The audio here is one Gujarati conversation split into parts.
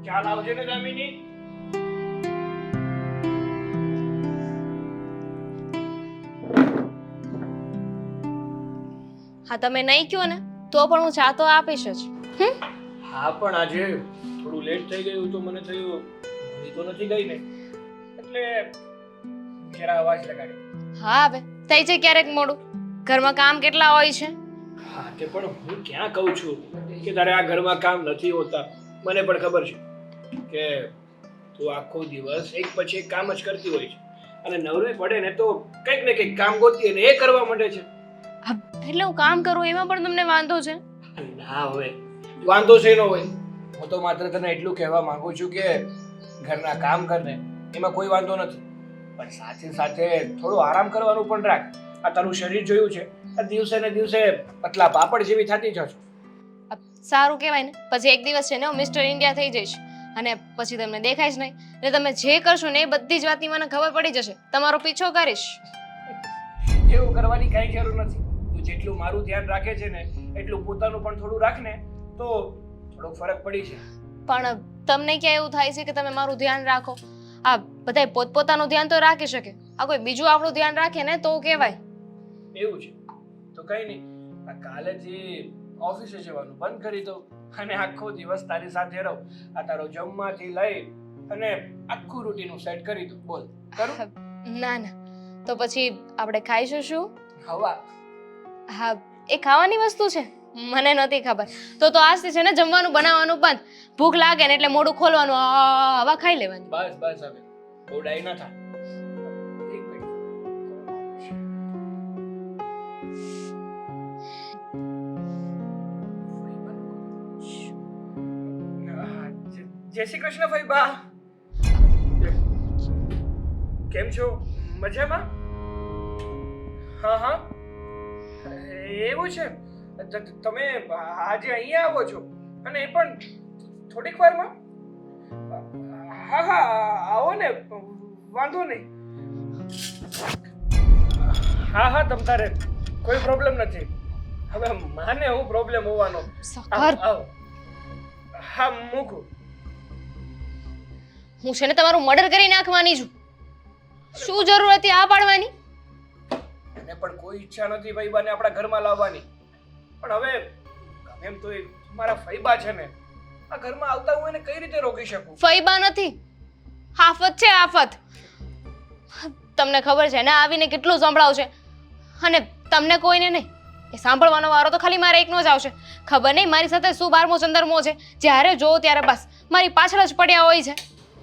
ચાલ આવજે ને દામિની. હા તમે નહીં કહો ને તો પણ હું ચા તો આપીશ જ. હા પણ આજે થોડું લેટ થઈ ગયું તો મને થયું ઘણી તો નથી ગઈ ને એટલે જરા અવાજ લગાડ્યો. હા હવે થઈ જાય ક્યારેક મોડું, ઘરમાં કામ કેટલા હોય છે. હા તે પણ હું ક્યાં કહું છું કે તારે આ ઘરમાં કામ નથી હોતા. મને પણ ખબર છે કે તું આખો દિવસ એક પછી એક કામ જ કરતી હોય છે અને નવરી પડે ને તો કંઈક ને કંઈક કામ ગોતી અને એ કરવા માંડે છે. હા, એટલે હું કામ કરું એમાં પણ તમને વાંધો છે? ના હવે વાંધો છે ન હોય. હું તો માત્ર તને એટલું કહેવા માંગુ છું કે ઘરના કામ કરને એમાં કોઈ વાંધો નથી, પણ સાથે સાથે થોડો આરામ કરવાનું પણ રાખ. આ તારું શરીર જોયું છે, આ દિવસે ને દિવસે પતલા પાપડ જેવી થતી જશો. સારું કહેવાય ને, પછી એક દિવસ છે ને હું મિસ્ટર ઇન્ડિયા થઈ જઈશ અને પછી તમને દેખાય જ નહીં ને તમે જે કરશો ને એ બધી જ વાતની મને ખબર પડી જશે, તમારો પીછો કરીશ. એવું કરવાની કઈ જરૂર નથી. તું જેટલું મારું ધ્યાન રાખે છે ને એટલું પોતાનું પણ થોડું રાખ ને તો થોડોક ફરક પડી છે. પણ તમને ક્યાં એવું થાય છે કે તમે મારું ધ્યાન રાખો? આ બધાય પોતપોતાનું ધ્યાન તો રાખી શકે, આ કોઈ બીજું આપણું ધ્યાન રાખે ને તો કહેવાય. એવું છે તો કઈ નહીં, આ કાલેથી ઓફિસે જવાનું બંધ કરી દો અને આખો દિવસ તારી સાથે રહો. આ તારો જમવાથી લઈ અને આખું રૂટીન સેટ કરી દો. બોલ કરું? ના ના, તો પછી આપણે ખાઈશું શું? હવા. હા, એ ખાવાની વસ્તુ છે? મને નથી ખબર. તો આજથી છે ને જમવાનું બનાવવાનું બંધ, ભૂખ લાગે ને એટલે મોઢું ખોલવાનું, હવા ખાઈ લેવાની. બસ બસ હવે બહુ ડાઈ ના થા. એક મિનિટ. જય શ્રી કૃષ્ણ ફઈબા. કેમ છો? મજામાં? હા હા એવું છે. તમે આજે અહીંયા આવો છો અને એ પણ થોડીક વારમાં? હા હા આવો ને, વાંધો નહીં. હા હા તમ તારે કોઈ પ્રોબ્લેમ નથી. હવે માને હું પ્રોબ્લેમ હોવાનો. આવો. હા મૂકું. હું છે ને તમારું મર્ડર કરી નાખવાની છું. શું જરૂર હતી આ પાડવાની? એને પણ કોઈ ઈચ્છા નથી ફઈબાને આપણા ઘરમાં લાવવાની, પણ હવે ગમે એમ તો એ મારા ફઈબા છે ને, આ ઘરમાં આવતા હું એને કઈ રીતે રોકી શકું? ફઈબા નથી, આફત છે આફત. તમને ખબર છે ને આવીને કેટલું સંભળાવશે અને તમને કોઈને નહીં. એ સાંભળવાનો વારો તો ખાલી મારે એકનો જ આવશે. ખબર નહીં મારી સાથે શું 12મો ચંદ્રમો છે, જ્યારે જોઉં ત્યારે બસ મારી પાછળ જ પડ્યા હોય છે.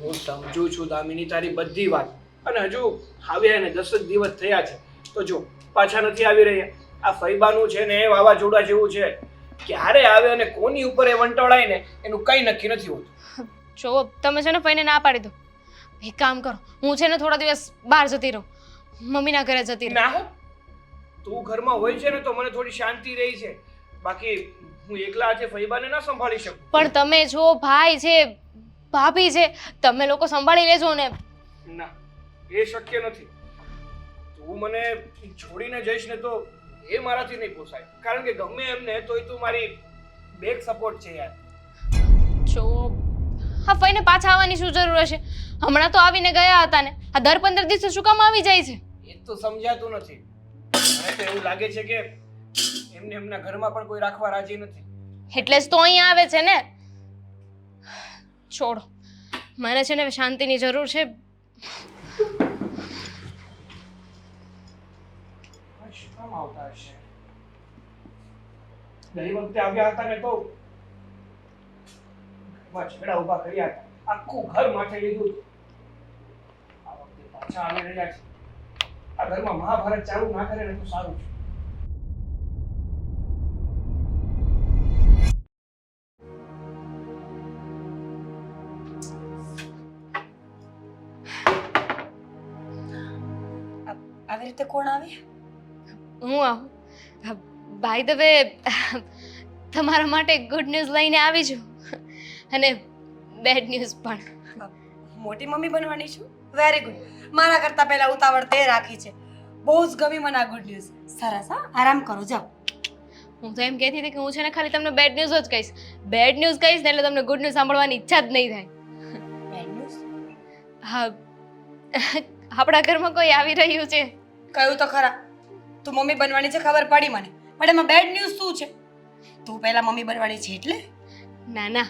હું સમજુ છું દામિની તારી બધી વાત, અને હજુ આવ્યા એને 10 જ દિવસ થયા છે તો જો પાછા નથી આવી રહ્યા. આ ફઈબાનું છે ને વાવાઝોડા જેવું છે, ક્યારે આવે અને કોની ઉપર એ વંટોળાય ને એનું કઈ નક્કી નથી હોતું. જો તમે છે ને ફઈને ના પાડી દો. એક કામ કરો, હું છે ને થોડા દિવસ બહાર જતી રહું, મમ્મીના ઘરે જતી રહું. ના હો, તું ઘરમાં હોય છે ને તો મને થોડી શાંતિ રહી છે, બાકી હું એકલા આજે ફઈબાને ના સંભાળી શકું. પણ તમે જો ભાઈ છે, ભાભી છે, તમે લોકો સંભાળી લેજો ને. ના, એ શક્ય નથી. તું મને છોડીને જઈશ ને તો એ મારાથી નહીં પોસાય, કારણ કે ગમે એમને તોય તું મારી બેક સપોર્ટ છે યાર. જો હા ફઈને પાછા આવવાની શું જરૂર હશે? હમણાં તો આવીને ગયા હતા ને, આ દર 15 દિવસે શું કામ આવી જાય છે? એ તો સમજાતું નથી. મને તો એવું લાગે છે કે એમને એમના ઘરમાં પણ કોઈ રાખવા રાજી નથી. એટલે જ તો અહીંયા આવે છે ને. છોડો, મને છે ને શાંતિની જરૂર છે. શું કામ આવતા હશે? ગઈ વખતે આવ્યા હતા ને તો ઘરમાં ઝઘડા ઊભા કર્યા હતા, આખું ઘર માથે લીધું હતું. આ વખતે પાછા આવી રહ્યા છે. આ ઘરમાં મહાભારત ચાલુ ના કરે ને તો સારું છે. આવી રીતે કોણ આવે? હું આવું. બાય ધ વે, તમારા માટે ગુડ ન્યૂઝ લઈને આવી છું અને બેડ ન્યૂઝ પણ. મોટી મમ્મી બનવાની છું? Very good. મારા કરતા પહેલા ઉતાવળ તે રાખી છે. બહુ જ ગમી મને આ ગુડ ન્યૂઝ. સરસ હા, આરામ કરો જાઓ. હું તો એમ કહેતી હતી કે હું છે ને ખાલી તમને બેડ ન્યૂઝ જ કહીશ. બેડ ન્યૂઝ કહીશ ને એટલે તમને ગુડ ન્યૂઝ સાંભળવાની ઈચ્છા જ નહીં થાય. હા આપણા ઘરમાં કોઈ આવી રહ્યું છે. કહ્યું તો ખરા તું મમ્મી બનવાની છે ખબર પડી મને, પણ એમાં બેડ ન્યૂઝ શું છે? તું પહેલા મમ્મી બનવાની છે એટલે? ના ના,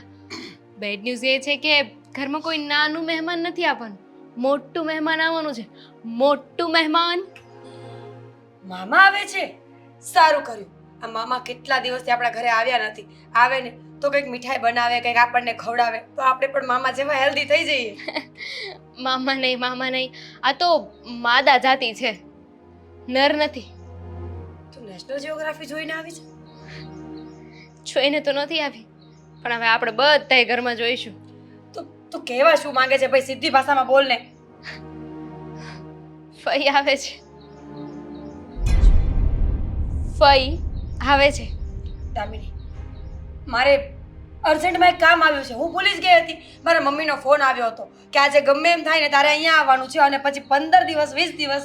બેડ ન્યૂઝ એ છે કે ઘરમાં કોઈ નાનું મહેમાન નથી આવવાનું, મોટું મહેમાન આવવાનું છે. મોટું મહેમાન. મામા આવે છે? સારું કર્યું. આ મામા કેટલા દિવસથી આપણા ઘરે આવ્યા નથી. આવે ને તો કંઈક મીઠાઈ બનાવે, કંઈક આપણને ખવડાવે તો આપણે પણ મામા જેવા હેલ્ધી થઈ જઈએ. મામા નહીં, આ તો માદા જાતિ છે, નર નથી. તું નેશનલ જીઓગ્રાફી જોઈને આવી છે? જોઈને તો નથી આવી, પણ હવે આપણે બધાય ઘરમાં જોઈશું. તો તું કહેવા શું માંગે છે ભાઈ? સીધી ભાષામાં બોલ ને. ફઈ આવે છે. ફઈ આવે છે. દામિની, મારે અર્જન્ટમાં એક કામ આવ્યું છે. હું ભૂલી જ ગઈ હતી. મારા મમ્મીનો ફોન આવ્યો હતો કે આજે ગમે એમ થાય ને તારે અહીંયા આવવાનું છે, અને પછી 15 દિવસ 20 દિવસ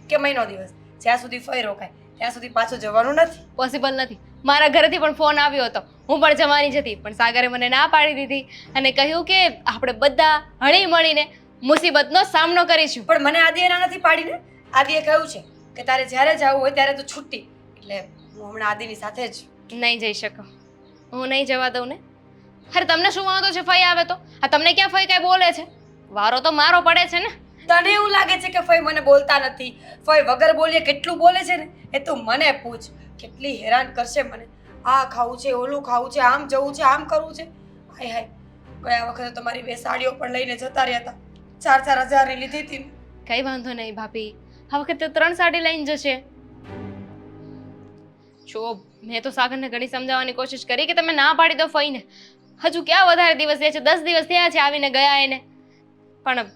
કે મહિનો દિવસ જ્યાં સુધી ફઈ રોકાય ત્યાં સુધી પાછું જવાનું નથી. પોસિબલ નથી. મારા ઘરેથી પણ ફોન આવ્યો હતો, હું પણ જવાની જ હતી, પણ સાગરે મને ના પાડી દીધી અને કહ્યું કે આપણે બધા હળી મળીને મુસીબતનો સામનો કરીશું. પણ મને આદિએ ના નથી પાડીને. આદિએ કહ્યું છે કે તારે જ્યારે જવું હોય ત્યારે તું છૂટી. એટલે હું હમણાં આદિની સાથે જ નહીં જઈ શકો, હું નહીં જવા દઉં ને. અરે તમને શું વાંધો છે ફઈ આવે તો? આ તમને ક્યાં ફઈ કાંઈ બોલે છે? વારો તો મારો પડે છે ને. તને એવું લાગે છે કે ફઈ મને બોલતા નથી? ફઈ વગર બોલીએ કેટલું બોલે છે ને એ તું મને પૂછ. કેટલી હેરાન કરશે મને. આ ખાવું છે, ઓલું ખાવું છે, આમ જવું છે, આમ કરવું છે. હાય હાય, ગયા વખતે તો મારી 2 સાડીઓ પણ લઈને જતા રહ્યા હતા. 4-4 હજારની લીધી હતી. કઈ વાંધો નહીં ભાભી, આ વખતે 3 સાડી લઈને જશે. જો મેં તો સાગરને ઘણી સમજાવવાની કોશિશ કરી કે તમે ના પાડી દો ફઈને. હજુ ક્યાં વધારે દિવસ થયા છે? 10 દિવસ થયા છે આવીને ગયા એને. પણ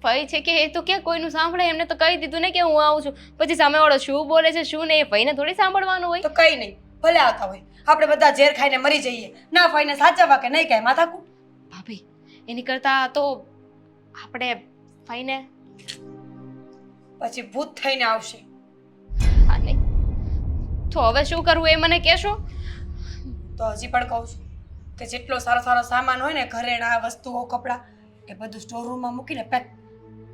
ફઈ છે કે એ તો ક્યાં કોઈનું સાંભળે? એમને તો કહી દીધું ને કે હું આવું છું. પછી સામેવાળો શું બોલે છે શું નહીં એ ફઈને થોડી સાંભળવાનું હોય. તો કઈ નહીં, ભલે આવતા હોય. આપણે બધા ઝેર ખાઈને મરી જઈએ. ના ફઈને સાચવવા કે નહીં કાંઈ માથાકૂટ. ભાભી એની કરતા તો આપણે ફઈને પછી ભૂત થઈને આવશે. હા નહીં તો હવે શું કરવું એ મને કહેશો? તો હજી પણ કહું છું કે જેટલો સારો સારો સામાન હોય ને, ઘરેણા વસ્તુઓ કપડાં, એ બધું સ્ટોર રૂમમાં મૂકીને પેક.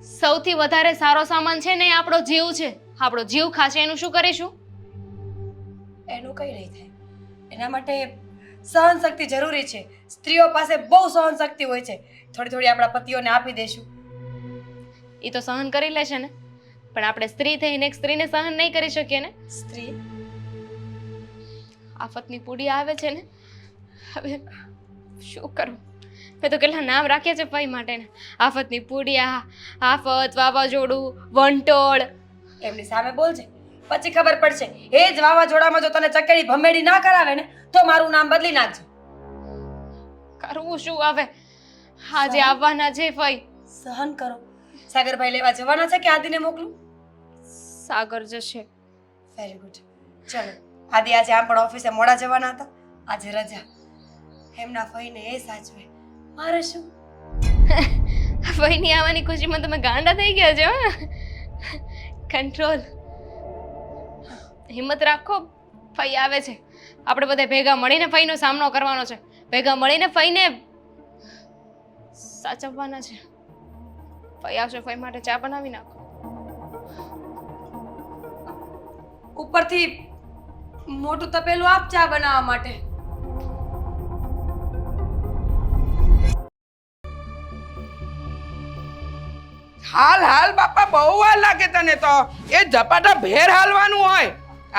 સૌથી વધારે સારો સામાન છે ને એ આપણો જીવ છે. આપણો જીવ ખાશે એનું શું કરીશું? એનું કંઈ નહીં થાય. એના માટે સહનશક્તિ જરૂરી છે. સ્ત્રીઓ પાસે બહુ સહનશક્તિ હોય છે. થોડી થોડી આપણા પતિઓને આપી દેશું. એ તો સહન કરી લેશે ને, પણ આપણે સ્ત્રી થઈને એક સ્ત્રીને સહન નહીં કરી શકીએ ને. સ્ત્રી આફતની પૂડી આવે છે ને, હવે શું કરું? મેં તો કેટલા નામ રાખ્યા છે ભાઈ માટે ને. આફતની પૂડી, આફત, વાવાઝોડું, વંટોળ. એમની સામે બોલજે, પછી ખબર પડશે. એ જ વાવાઝોડામાં જો તને ચકેડી ભમેડી ના કરાવે ને તો મારું નામ બદલી નાખજો. કરવું શું હવે? આજે આવવાના છે ભાઈ. સહન કરો. સાગરભાઈ લેવા જવાના છે કે આદિને મોકલું? સાગર જશે. Very good. ચલો, આદિ આજે આમ પણ ઓફિસે મોડા જવાના હતા, આજે રજા. એમના ફઈને એ સાચવે, મારે શું? ફઈની આવવાની ખુશીમાં તમે ગાંડા થઈ ગયા છો. કંટ્રોલ. હિંમત રાખો, ફઈ આવે છે. આપણે બધા ભેગા મળીને ફઈનો સામનો કરવાનો છે. ભેગા મળીને ફઈને સાચવવાના છે. ફઈ આવશે, ફઈ માટે ચા બનાવી નાખો. ઉપરથી મોટું તપેલું આપ ચા બનાવવા માટે. હાલ હાલ બાપા, બહુ વાર લાગે તને તો. એ ઝપાટા ભેર હાલવાનું હોય.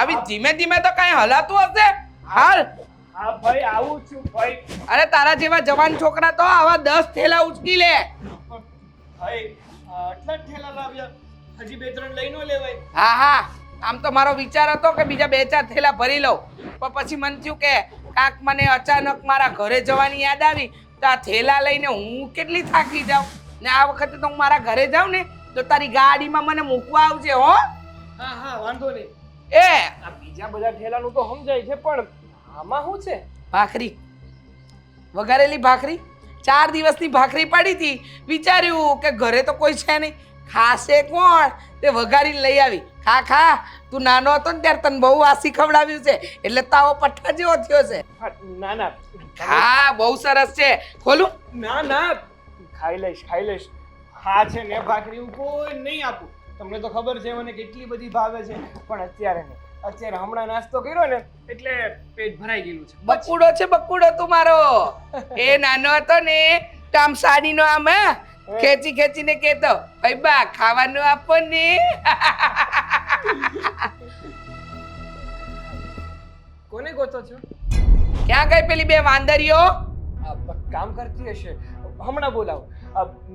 આવી ધીમે ધીમે તો કઈ હલાતું હશે. હાલ. હા ભાઈ, આવું છું ભાઈ. અરે તારા જેવા જવાન છોકરા તો આવા 10 થેલા ઉચકી લે. ભાઈ આટલા જ ઠેલા લાવ્યા, હજી 2-3 લઈ નો લેવાય? હા હા, આમ તો મારો વિચાર હતો કે બીજા 2-4 થેલા ભરી લઉં, પણ પછી મને થયું કે કાંક મને અચાનક મારા ઘરે જવાની યાદ આવી તો આ થેલા લઈને હું કેટલી થાકી જાઉં. ને આ વખતે તો હું મારા ઘરે જાઉં ને તો તારી ગાડીમાં મને મૂકવા આવજે હો. હા હા, વાંધો નહીં. એ આ બીજા બધા ઠેલાનું તો સમજાય છે, પણ આમાં શું છે? ભાખરી, વઘારેલી ભાખરી. 4 દિવસની ભાખરી પડી હતી, વિચાર્યું કે ઘરે તો કોઈ છે નહીં, ખાશે કોણ, તે વઘારીને લઈ આવી. ખા ખા, તું નાનો હતો ને ત્યારે તને બહુ વાસી ખવડાવ્યું છે એટલે તાવો પઠ્ઠા જેવો થયો છે. ના ના, હા બહુ સરસ છે. ખોલું? ના ના, ખાઈ લઈશ. હા છે ને ભાખરી હું કોઈ નહીં આપું. તમને તો ખબર છે મને કેટલી બધી ભાવે છે, પણ અત્યારે નહીં. અત્યારે હમણાં નાસ્તો કર્યો ને એટલે પેટ ભરાઈ ગયેલું છે. બકુડો છે બકુડો તું મારો. એ નાનો હતો ને તો આમ સાડીનો આમ ખેંચી ખેંચીને કહેતો, ભાઈ બા ખાવાનું આપો ને. કોને ગોતો છો? ક્યાં ગઈ પેલી બે વાંદરીઓ? કામ કરતી હશે, હમણાં બોલાવો.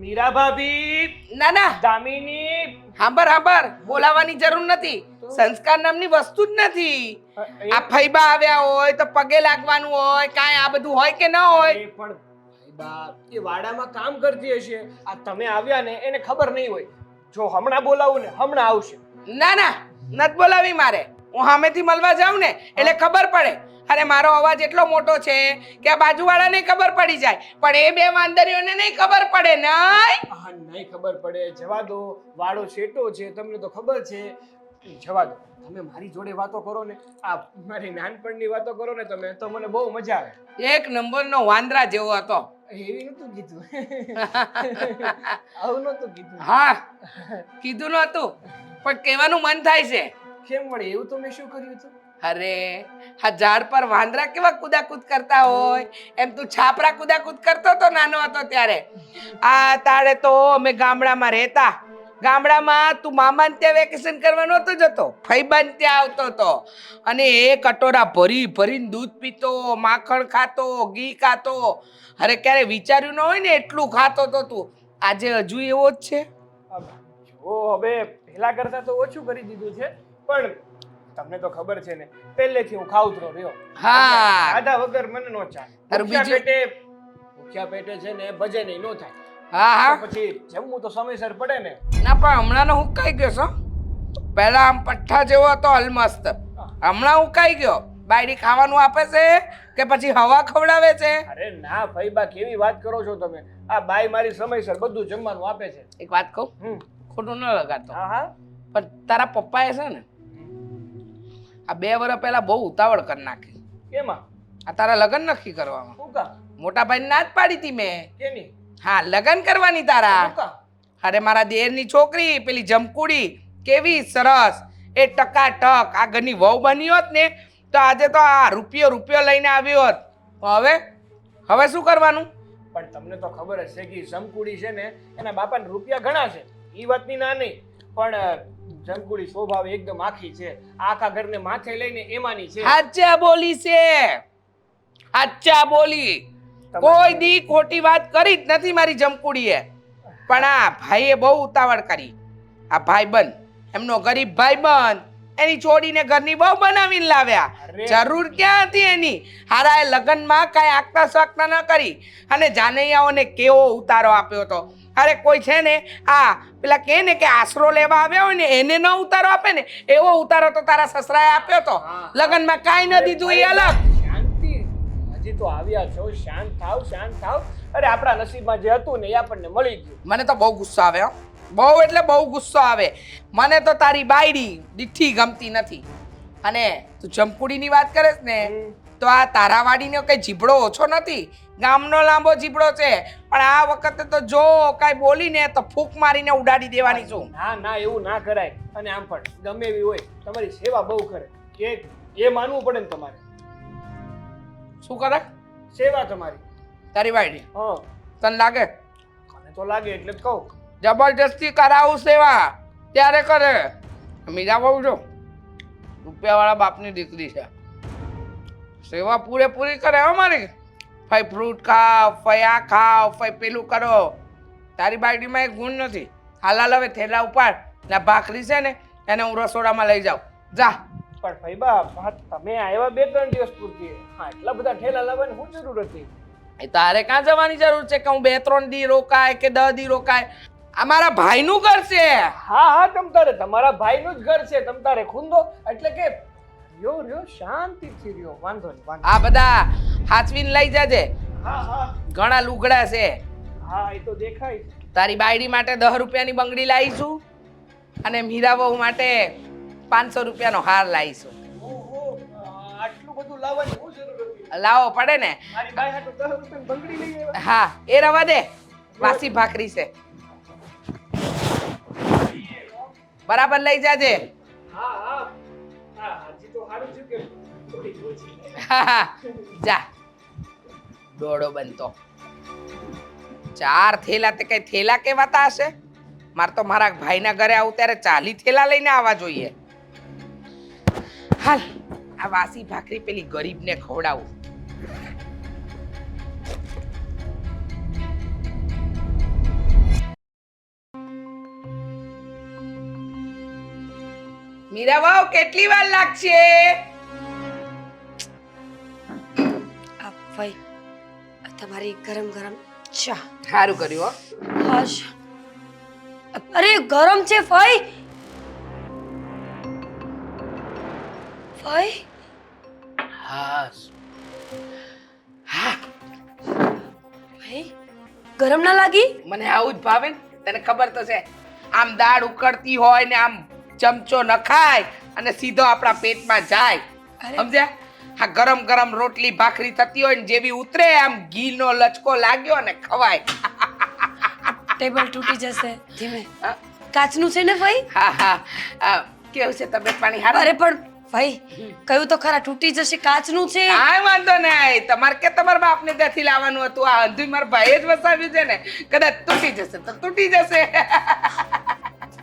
મીરા ભાભી, ના ના દામિની. હાંભર હાંભર, બોલાવાની જરૂર નથી. સંસ્કાર નામની વસ્તુ જ નથી. આ ફૈબા આવ્યા હોય તો પગે લાગવાનું હોય, કાંઈ આ બધું હોય કે ન હોય? એ પણ ભાઈબા, એ વાડામાં કામ કરતી હશે. આ તમે આવ્યા ને એને ખબર નહીં હોય. જો હમણાં બોલાવું ને હમણાં આવશે. ના ના, નથી બોલાવી મારે. હું સામેથી મળવા જાઉં ને એટલે ખબર પડે. અરે મારો અવાજ એટલો મોટો છે કે આ બાજુવાળાને ખબર પડી જાય, પણ એ બે વાંદરીઓને નહીં ખબર પડે. નહીં હા, નહીં ખબર પડે. જવા દો, વાડો શેટો છે, તમને તો ખબર છે. જવા દો, તમે મારી જોડે વાતો કરો ને, આ મારી નાનપણની વાતો કરો ને તમે, તો મને બહુ મજા આવે. એક નંબરનો વાંદરા જેવો હતો. એવી નતું કીધું. આવું નતું કીધું. હા, કીધું નહોતું, પણ કહેવાનું મન થાય છે. કેમ વળે? એવું તો મેં શું કર્યું હતું? અરે આ ઝાડ પર વાંદરા કેવા કુદાકૂદ કરતા હોય એમ તું છાપરા કુદાકૂદ કરતો તો નાનો હતો ત્યારે. આ તારે તો અમે ગામડામાં રહેતા. ગામડામાં તું મામાને ત્યાં વેકેશન કરવા નહોતો જતો, ફઈબાને ત્યાં આવતો હતો અને એ કટોરા ભરી ભરીને દૂધ પીતો, માખણ ખાતો, ઘી ખાતો. અરે ક્યારે વિચાર્યું ન હોય ને એટલું ખાતો તો તું. આજે હજુ એવો જ છે. જો હવે પહેલા કરતા તો ઓછું કરી દીધું છે, પણ તમને તો ખબર છે ને પહેલેથી હું ખાવતરો રહ્યો. હા, ખાધા વગર મને નો ચાલે. તારું ભૂખ્યા પેટે છે ને ભજન નો થાય. હા હા, તો પછી જમવું તો સમયસર પડે ને. ના પણ હમણાં હુકાઈ ગયો છો. પહેલા આમ પઠ્ઠા જેવો હતો અલમસ્ત, હમણાં હુકાઈ ગયો. બાયડી ખાવાનું આપે છે કે પછી હવા ખવડાવે છે? અરે ના ભાઈબા, કેવી વાત કરો છો તમે? આ બાઈ મારી સમયસર બધું જમવાનું આપે છે. એક વાત કહું, ખોટું ન લગાડતો, હા હા. પણ તારા પપ્પાએ છે ને આ 2 વર્ષ પહેલા બહુ ઉતાવળ કરી નાખી. કેમાં? આ તારા લગ્ન નક્કી કરવામાં. શું કામ? મોટા ભાઈને ના જ પાડી હતી મેં. કેની? હા, લગ્ન કરવાની તારા. શું કામ? અરે મારા દેરની છોકરી પેલી જમકુડી કેવી સરસ, એ ટકાટક આ ઘરની વહુ બની હોત ને તો આજે તો આ રૂપિયો લઈને આવ્યો હોત. હવે શું કરવાનું? પણ તમને તો ખબર જ છે કે જમકુડી છે ને એના બાપાને રૂપિયા ઘણા છે, એ વાતની ના નહીં, પણ જમકુડી સ્વભાવ એકદમ આખી છે. આખા ઘરને માથે લઈને એમાંની છે. સાચા બોલી છે, સાચા બોલી. કોઈ દી ખોટી વાત કરી જ નથી મારી જમકુડીએ. પણ આ ભાઈએ બહુ ઉતાવળ કરી. આ ભાઈબંધ, એમનો ગરીબ ભાઈબંધ એની છોડીને ઘરની બહુ બનાવીને લાવ્યા. જરૂર ક્યાં હતી એની? હારા એ લગ્નમાં કાંઈ આગતા શકતા ન કરી અને જાનૈયાઓને કેવો ઉતારો આપ્યો હતો. અરે કોઈ છે ને આ પેલા કહે ને કે આશરો લેવા આવ્યા હોય ને એને ન ઉતારો આપે ને, એવો ઉતારો તો તારા સસરાએ આપ્યો તો. લગ્નમાં કાંઈ ન દીધું એ અલગ. શાંતિ, હજી તો આવ્યા છો, શાંત થાવ, શાંત થાવ. અરે આપણા નસીબમાં જે હતું ને એ આપણને મળી ગયું. મને તો બહુ ગુસ્સો આવે હો, બહુ એટલે બહુ ગુસ્સો આવે. મને તો તારી બાયડી દીઠી ગમતી નથી. અને તું જમકુડીની વાત કરે છે ને તો આ તારાવાડીનો કઈ જીબડો ઓછો નથી, ગામનો લાંબો જીબડો છે. પણ આ વખતે તો જો કાંઈ બોલીને તો ફૂંક મારીને ઉડાડી દેવાની છું. ના ના, એવું ના કરાય. અને આમ પણ ગમે એવી હોય તમારી સેવા બહુ કરે, એ માનવું પડે ને તમારે. શું કરે? સેવા તમારી. તારી બાયડી હા, તને લાગે? મને તો લાગે એટલે જ કહું. જબરજસ્તી કરાવું સેવા ત્યારે કરે. મીરા બહુ જો રૂપિયાવાળા બાપની દીકરી છે, સેવા પૂરેપૂરી કરે અમારી. ફઈ ફ્રૂટ ખાવ, ફઈ આ ખાવ, ફઈ પેલું કરો. તારી બાયડીમાં એક ગુણ નથી. હાલાલ હવે થેલા ઉપાડ ને ભાખરી છે ને એને હું રસોડામાં લઈ જાઉં. જા. પણ ભાઈબા, તમે આવ્યા 2-3 દિવસ પૂરતી, હા એટલા બધા ઠેલા લાવવાની શું જરૂર હતી? એ તારે ક્યાં જવાની જરૂર છે કે હું 2-3 દી રોકાય કે 10 દી રોકાય? આ મારા ભાઈનું ઘર છે. હા હા, તમતારે તમારા ભાઈનું જ ઘર છે. તમતારે ખૂંદો એટલે કે રહ્યો શાંતિથી રહ્યો, વાંધો નહીં, વાંધો. આ બધા હાચવીને લઈ જાજે. હા હા ઘણા લુગડા છે. હા, એ તો દેખાય. તારી બાયડી માટે 10 રૂપિયાની બંગડી લાવીશું અને મીરા બહુ માટે 500 રૂપિયાનો હાર લાવીશું. ઓહો, આટલું બધું લાવવાની શું જરૂર હતી? લાવો પડે ને. મારી બાઈ હાટુ 10 રૂપિયાની બંગડી લઈ આવ્યા. હા, એ રવા દે, વાસી ભાખરી છે. બરાબર લઈ જાજે. હા હા હા હજી તો સારું છે કે થોડી ઓછી. હા, જા દોડો બનતો. 4 થેલા તે કઈ થેલા કેવાતા હશે? માર તો મારા ભાઈના ઘરે આવું ત્યારે 40 થેલા લઈને આવવા જોઈએ. હાલ આ વાસી ભાખરી પેલી ગરીબને ખવડાવું. મીરા વાવ કેટલી વાર લાગશે? આ ફઈ તમારી ગરમ ગરમ ચા. સારું કર્યું હો. હશ. અરે ગરમ છે ફઈ. ફઈ હા હા, ફઈ ગરમ ના લાગી? મને આવું જ ભાવે ને. તને ખબર તો છે આમ દાળ ઉકળતી હોય ને આમ ચમચો નખાય અને સીધો આપણા પેટમાં જાય. અરે. સમજ્યા? હા, ગરમ ગરમ રોટલી ભાખરી થતી હોય ને જેવી ઉતરે આમ ઘીનો લચકો લાગ્યો ને ખવાય. ટેબલ તૂટી જશે. ધીમે. હા કાચનું છે ને ફઈ? હા, કેવું છે તબિયત પાણી હારું? અરે પણ ફઈ કયું તો ખરા તૂટી જશે. કાચનું છે. કાંઈ વાંધો નહીં. તમારે કે તમારા બાપને ત્યાંથી લાવવાનું હતું. આ અંધુય મારા ભાઈએ જ વસાવ્યું છે ને. કદાચ તૂટી જશે તો તૂટી જશે.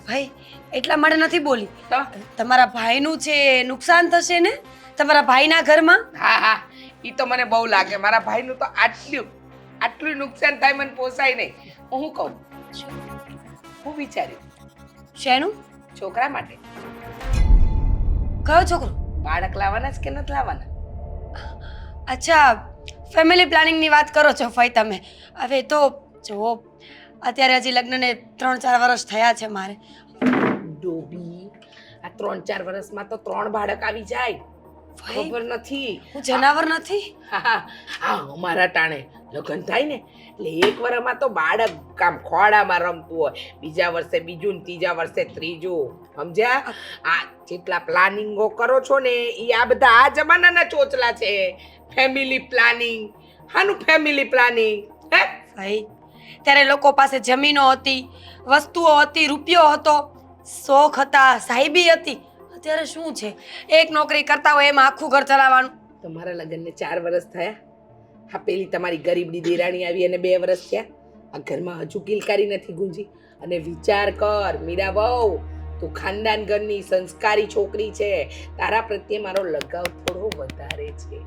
ભાઈ એટલા માટે નથી બોલી. તો તમારા ભાઈનું છે નુકસાન થશે ને તમારા ભાઈના ઘરમાં. હા, ઈ તો મને બહુ લાગે. મારા ભાઈનું તો આટલું નુકસાન થાય મને પોસાય નહીં. હું કહું, હું વિચાર્યું શેનું? છોકરા માટે કયો છોકરો? બાળક લાવવાના જ કે નથી લાવવાના? અચ્છા, ફેમિલી પ્લાનિંગની વાત કરો છો ફઈ તમે. હવે તો જો અત્યારે હજી લગ્નને 3-4 વર્ષ થયા છે મારે. ડોબી, આ 3-4 વર્ષમાં તો 3 બાળક આવી જાય. ભાઈ, ખબર નથી. હું જનાવર નથી. હા, અમારા ટાણે લગ્ન થાય ને એટલે 1 વર્ષમાં તો બાળક આમ ખોડામાં રમતું હોય, બીજા વર્ષે બીજું ને ત્રીજા વર્ષે ત્રીજું. સમજ્યા? આ જેટલા પ્લાનિંગો કરો છો ને એ આ બધા આ જમાનાના ચોચલા છે. Family planning. હાનું ફેમિલી પ્લાનિંગ? હે ભાઈ ત્યારે લોકો પાસે જમીનો હતી, વસ્તુઓ હતી, રૂપિયો હતો, શોખ હતા, સાહેબી હતી. અત્યારે શું છે? એક નોકરી કરતા હોય એમાં આખું ઘર ચલાવવાનું. તમારા લગ્નને 4 વર્ષ થયા. હા, પેલી તમારી ગરીબડી દેરાણી આવી અને 2 વર્ષ થયા. આ ઘરમાં હજુ કિલકારી નથી ગુંજી. અને વિચાર કર મીરા વહુ, તું ખાનદાન ઘરની સંસ્કારી છોકરી છે. તારા પ્રત્યે મારો લગાવ થોડો વધારે છે.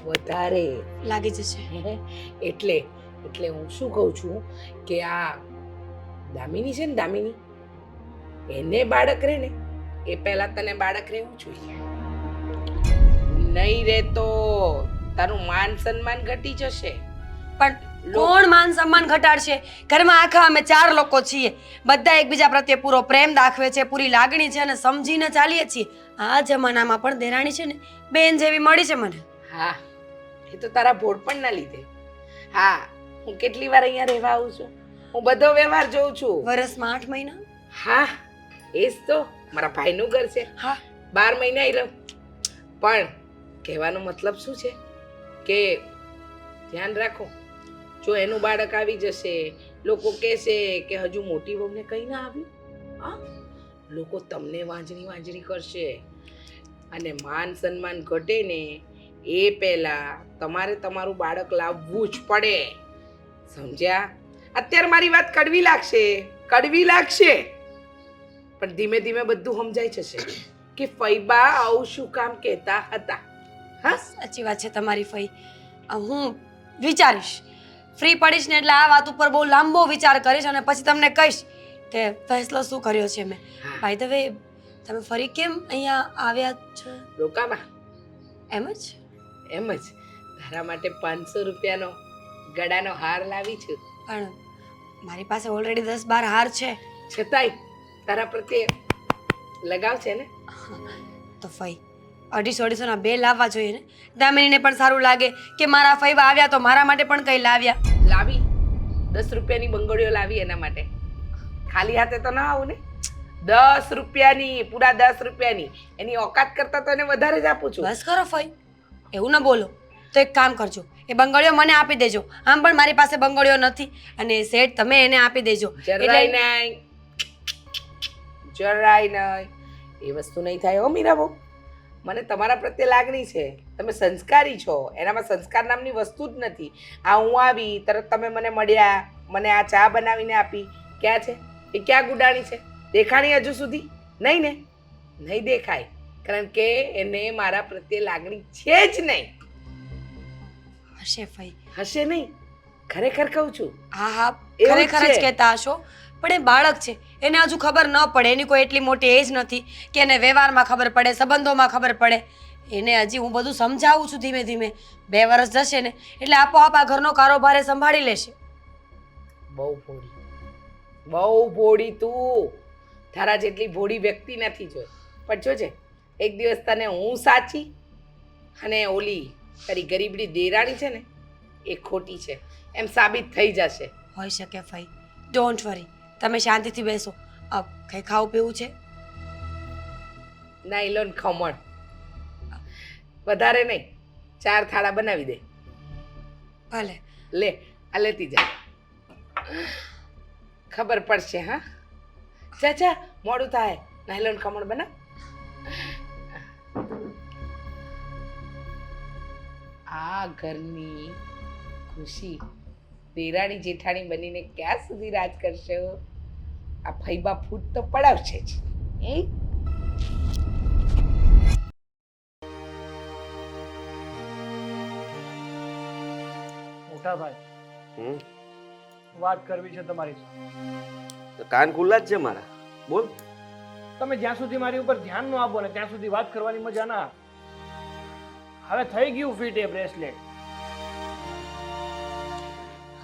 વધારે લાગી જશે. એટલે હું શું કહું છું કે આ દામિની છે ને, દામિની, એને બાળક રહે ને એ પહેલા તને બાળક રહેવું જોઈએ. નહીં રે તો તારું માન સન્માન ઘટી જશે. પણ કોણ માન સન્માન ઘટાડશે? ઘરમાં આખા અમે 4 લોકો છીએ. બધા એકબીજા પ્રત્યે પૂરો પ્રેમ દાખવે છે, પૂરી લાગણી છે અને સમજીને ચાલીએ છીએ. આ જમાનામાં પણ દેરાણી છે ને બેન જેવી મળી છે મને. હા, એ તો તારા ભોળપણના લીધે. હા, હું કેટલી વાર અહીંયા રહેવા આવું છું. હું બધો વ્યવહાર જોઉં છું. વરસમાં 8 મહિના. હા, એ જ તો મારા ભાઈનું ઘર છે. હા, 12 મહિના આવી રહ્યો. પણ કહેવાનો મતલબ શું છે કે ધ્યાન રાખો. જો એનું બાળક આવી જશે, લોકો કહેશે કે હજુ મોટી વહુને કંઈ ના આવ્યું. હા, લોકો તમને વાંજણી કરશે અને માન સન્માન ઘટે ને એ પહેલા તમારે તમારું બાળક લાવવું જ પડે. સમજ્યા? અત્યારે મારી વાત કડવી લાગશે પણ ધીમે ધીમે બધું સમજાઈ જશે કે ફઈબા આવું શું કામ કહેતા હતા. હા, સાચી વાત છે તમારી ફઈ. હું વિચારીશ, ફ્રી પડીશ ને એટલે આ વાત ઉપર બહુ લાંબો વિચાર કરીશ અને પછી તમને કહીશ કે ફેસલો શું કર્યો છે મેં. બાય ધ વે, તમે ફરી કેમ અહીંયા આવ્યા છો? રોકામાં એમ જ? એમ જ તારા માટે 500 રૂપિયાનો ગળાનો હાર લાવી છું. પણ મારી પાસે ઓલરેડી 10-12 હાર છે. છતાંય તારા પ્રત્યે લગાવ છે ને. તો ફઈ 250 ના 2 લાવવા જોઈએ ને. દામિનીને પણ સારું લાગે કે મારા ફઈબા આવ્યા તો મારા માટે પણ કંઈ લાવ્યા. લાવી 10 રૂપિયાની બંગડીઓ લાવી એના માટે. ખાલી હાથે તો ના આવું ને. 10 રૂપિયાની, પૂરા 10 રૂપિયાની. એની ઓકાત કરતા તો એને વધારે જ આપું છું. બસ કરો ફઈ, એવું ન બોલો. તો એક કામ કરજો, એ બંગડીઓ મને આપી દેજો. આમ પણ મારી પાસે બંગડીઓ નથી અને સેટ તમે એને આપી દેજો. જરાય નહીં. જરાય નહીં. એ વસ્તુ નહીં થાય હો મીરા બહુ. મને તમારા પ્રત્યે લાગણી છે. તમે સંસ્કારી છો. એનામાં સંસ્કાર નામની વસ્તુ જ નથી. આ હું આવી તરત તમે મને મળ્યા, મને આ ચા બનાવીને આપી. ક્યાં છે એ? ક્યાં ગુડાણી છે? દેખાણી હજુ સુધી? નહીં ને? નહીં દેખાય, કારણ કે એને મારા પ્રત્યે લાગણી છે જ નહીં. હશે ફઈ. હશે નહીં, ખરેખર કહું છું. હા હા, એવું જ ખરેખર જ છે. કહેતા હશો. પણ એ બાળક છે, એને હજુ ખબર ન પડે. એની કોઈ એટલી મોટી એજ નથી કે એને વ્યવહારમાં ખબર પડે, સંબંધોમાં ખબર પડે. એને હજી હું બધું સમજાવું છું ધીમે ધીમે. 2 વર્ષ જશે ને એટલે આપોઆપ આ ઘરનો કારોબાર એ સંભાળી લેશે. બહુ ભોળી, બહુ ભોળી તું. તારા જેટલી ભોળી વ્યક્તિ નથી જોઈ. પણ જોજે, એક દિવસ તને હું સાચી અને ઓલી તારી ગરીબડી દેરાણી છે ને એ ખોટી છે એમ સાબિત થઈ જશે. હોઈ શકે ફઈ. ડોન્ટ વરી, તમે શાંતિથી બેસો. કંઈ ખાવું પીવું છે? નાયલોન ખમણ વધારે નહીં, 4 થાળા બનાવી દે. ભલે. લે આ લેતી જા, ખબર પડશે. હા જા જા, મોડું થાય. નાયલોન ખમણ બના. આ ઘરની ખુશી દેરાણી જેઠાણી બનીને ક્યાં સુધી રાજ કરશે? આ ફૈબા ફૂટ તો પડાવશે જ. મોટા ભાઈ, વાત કરવી છે તમારી સાથે. તો કાન ખુલ્લા જ છે મારા, બોલ. તમે જ્યાં સુધી મારી ઉપર ધ્યાન ન આપો ને ત્યાં સુધી વાત કરવાની મજા ના આવે. હવે થઈ ગયું ફિટ એ બ્રેસલેટ.